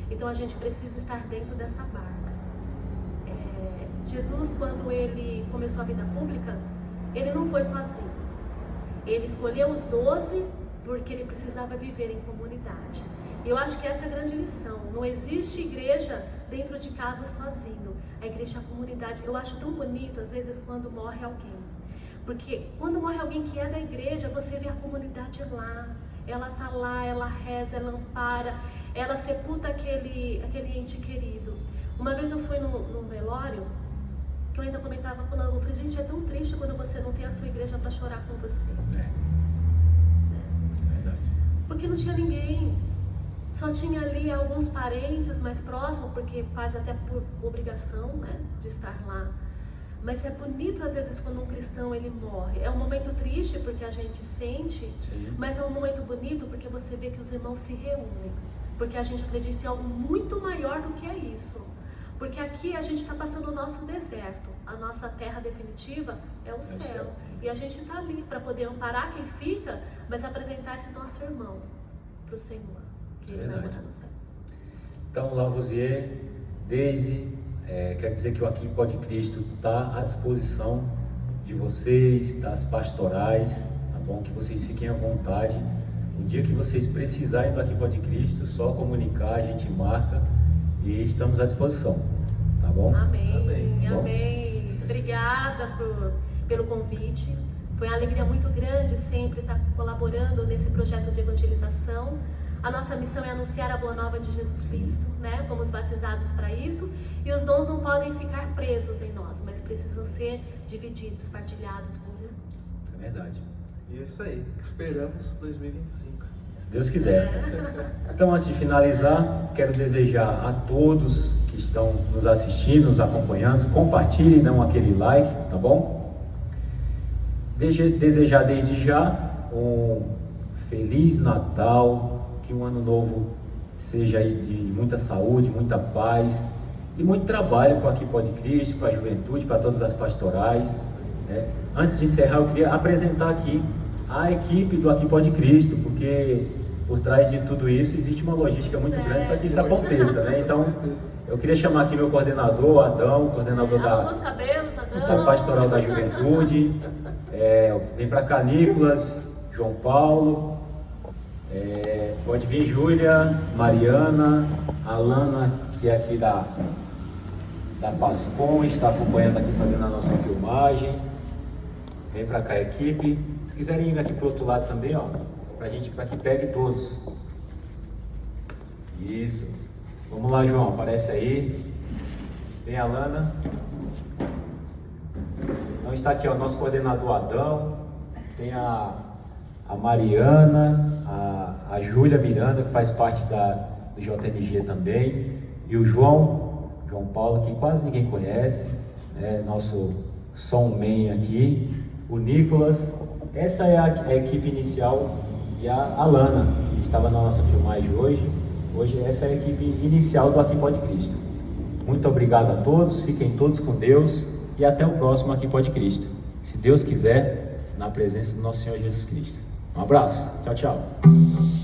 Então a gente precisa estar dentro dessa barca. Jesus, quando ele começou a vida pública, ele não foi sozinho. Ele escolheu os 12 porque ele precisava viver em comunidade. E eu acho que essa é a grande lição. Não existe igreja dentro de casa sozinho. A igreja é a comunidade. Eu acho tão bonito, às vezes, quando morre alguém. Porque quando morre alguém que é da igreja, você vê a comunidade lá. Ela está lá, ela reza, ela ampara, ela sepulta aquele ente querido. Uma vez eu fui num velório, que eu ainda comentava com ela, eu falei, gente, é tão triste quando você não tem a sua igreja para chorar com você. É verdade. Porque não tinha ninguém. Só tinha ali alguns parentes mais próximos, porque faz até por obrigação, né, de estar lá. Mas é bonito às vezes quando um cristão ele morre. É um momento triste porque a gente sente, Sim. mas é um momento bonito porque você vê que os irmãos se reúnem. Porque a gente acredita em algo muito maior do que é isso. Porque aqui a gente está passando o nosso deserto. A nossa terra definitiva é o céu. E a gente está ali para poder amparar quem fica, mas apresentar esse nosso irmão para o Senhor, que ele vai morar no céu. Então, Lavoisier, Deise, quer dizer que o Aqui Pode Cristo está à disposição de vocês, das pastorais, tá bom? Que vocês fiquem à vontade. O dia que vocês precisarem do Aqui Pode Cristo, só comunicar, a gente marca e estamos à disposição, tá bom? Amém, Amém. amém. Obrigada pelo convite. Foi uma alegria muito grande sempre estar colaborando nesse projeto de evangelização. A nossa missão é anunciar a boa nova de Jesus Cristo, né? Fomos batizados para isso e os dons não podem ficar presos em nós, mas precisam ser divididos, partilhados com os irmãos. É verdade. E é isso aí, esperamos 2025. Se Deus quiser. Então, antes de finalizar, quero desejar a todos que estão nos assistindo, nos acompanhando, compartilhem, dão aquele like, tá bom? Desejar desde já um Feliz Natal, que um ano novo seja aí de muita saúde, muita paz e muito trabalho com Aqui Pode Cristo, para a juventude, para todas as pastorais, né? Antes de encerrar, eu queria apresentar aqui a equipe do Aqui Pode Cristo, porque por trás de tudo isso existe uma logística muito grande para que isso aconteça, né? Então, eu queria chamar aqui meu coordenador, Adão, coordenador da Pastoral da Juventude. Vem para cá, Nicolas, João Paulo, pode vir Júlia, Mariana, Alana, que é aqui da Pascom, está acompanhando aqui, fazendo a nossa filmagem. Vem para cá, equipe. Se quiserem ir aqui para o outro lado também, ó, para que pegue todos. Isso. Vamos lá, João, aparece aí. Vem, Alana. Então está aqui, ó, o nosso coordenador Adão. Tem a Mariana, a Júlia Miranda, que faz parte do JMG também. E o João Paulo, que quase ninguém conhece, né? Nosso somman aqui. O Nicolas. Essa é a equipe inicial. E a Alana, que estava na nossa filmagem hoje. Hoje essa é a equipe inicial do Aqui Pode Cristo. Muito obrigado a todos, fiquem todos com Deus e até o próximo Aqui Pode Cristo. Se Deus quiser, na presença do nosso Senhor Jesus Cristo. Um abraço, tchau, tchau.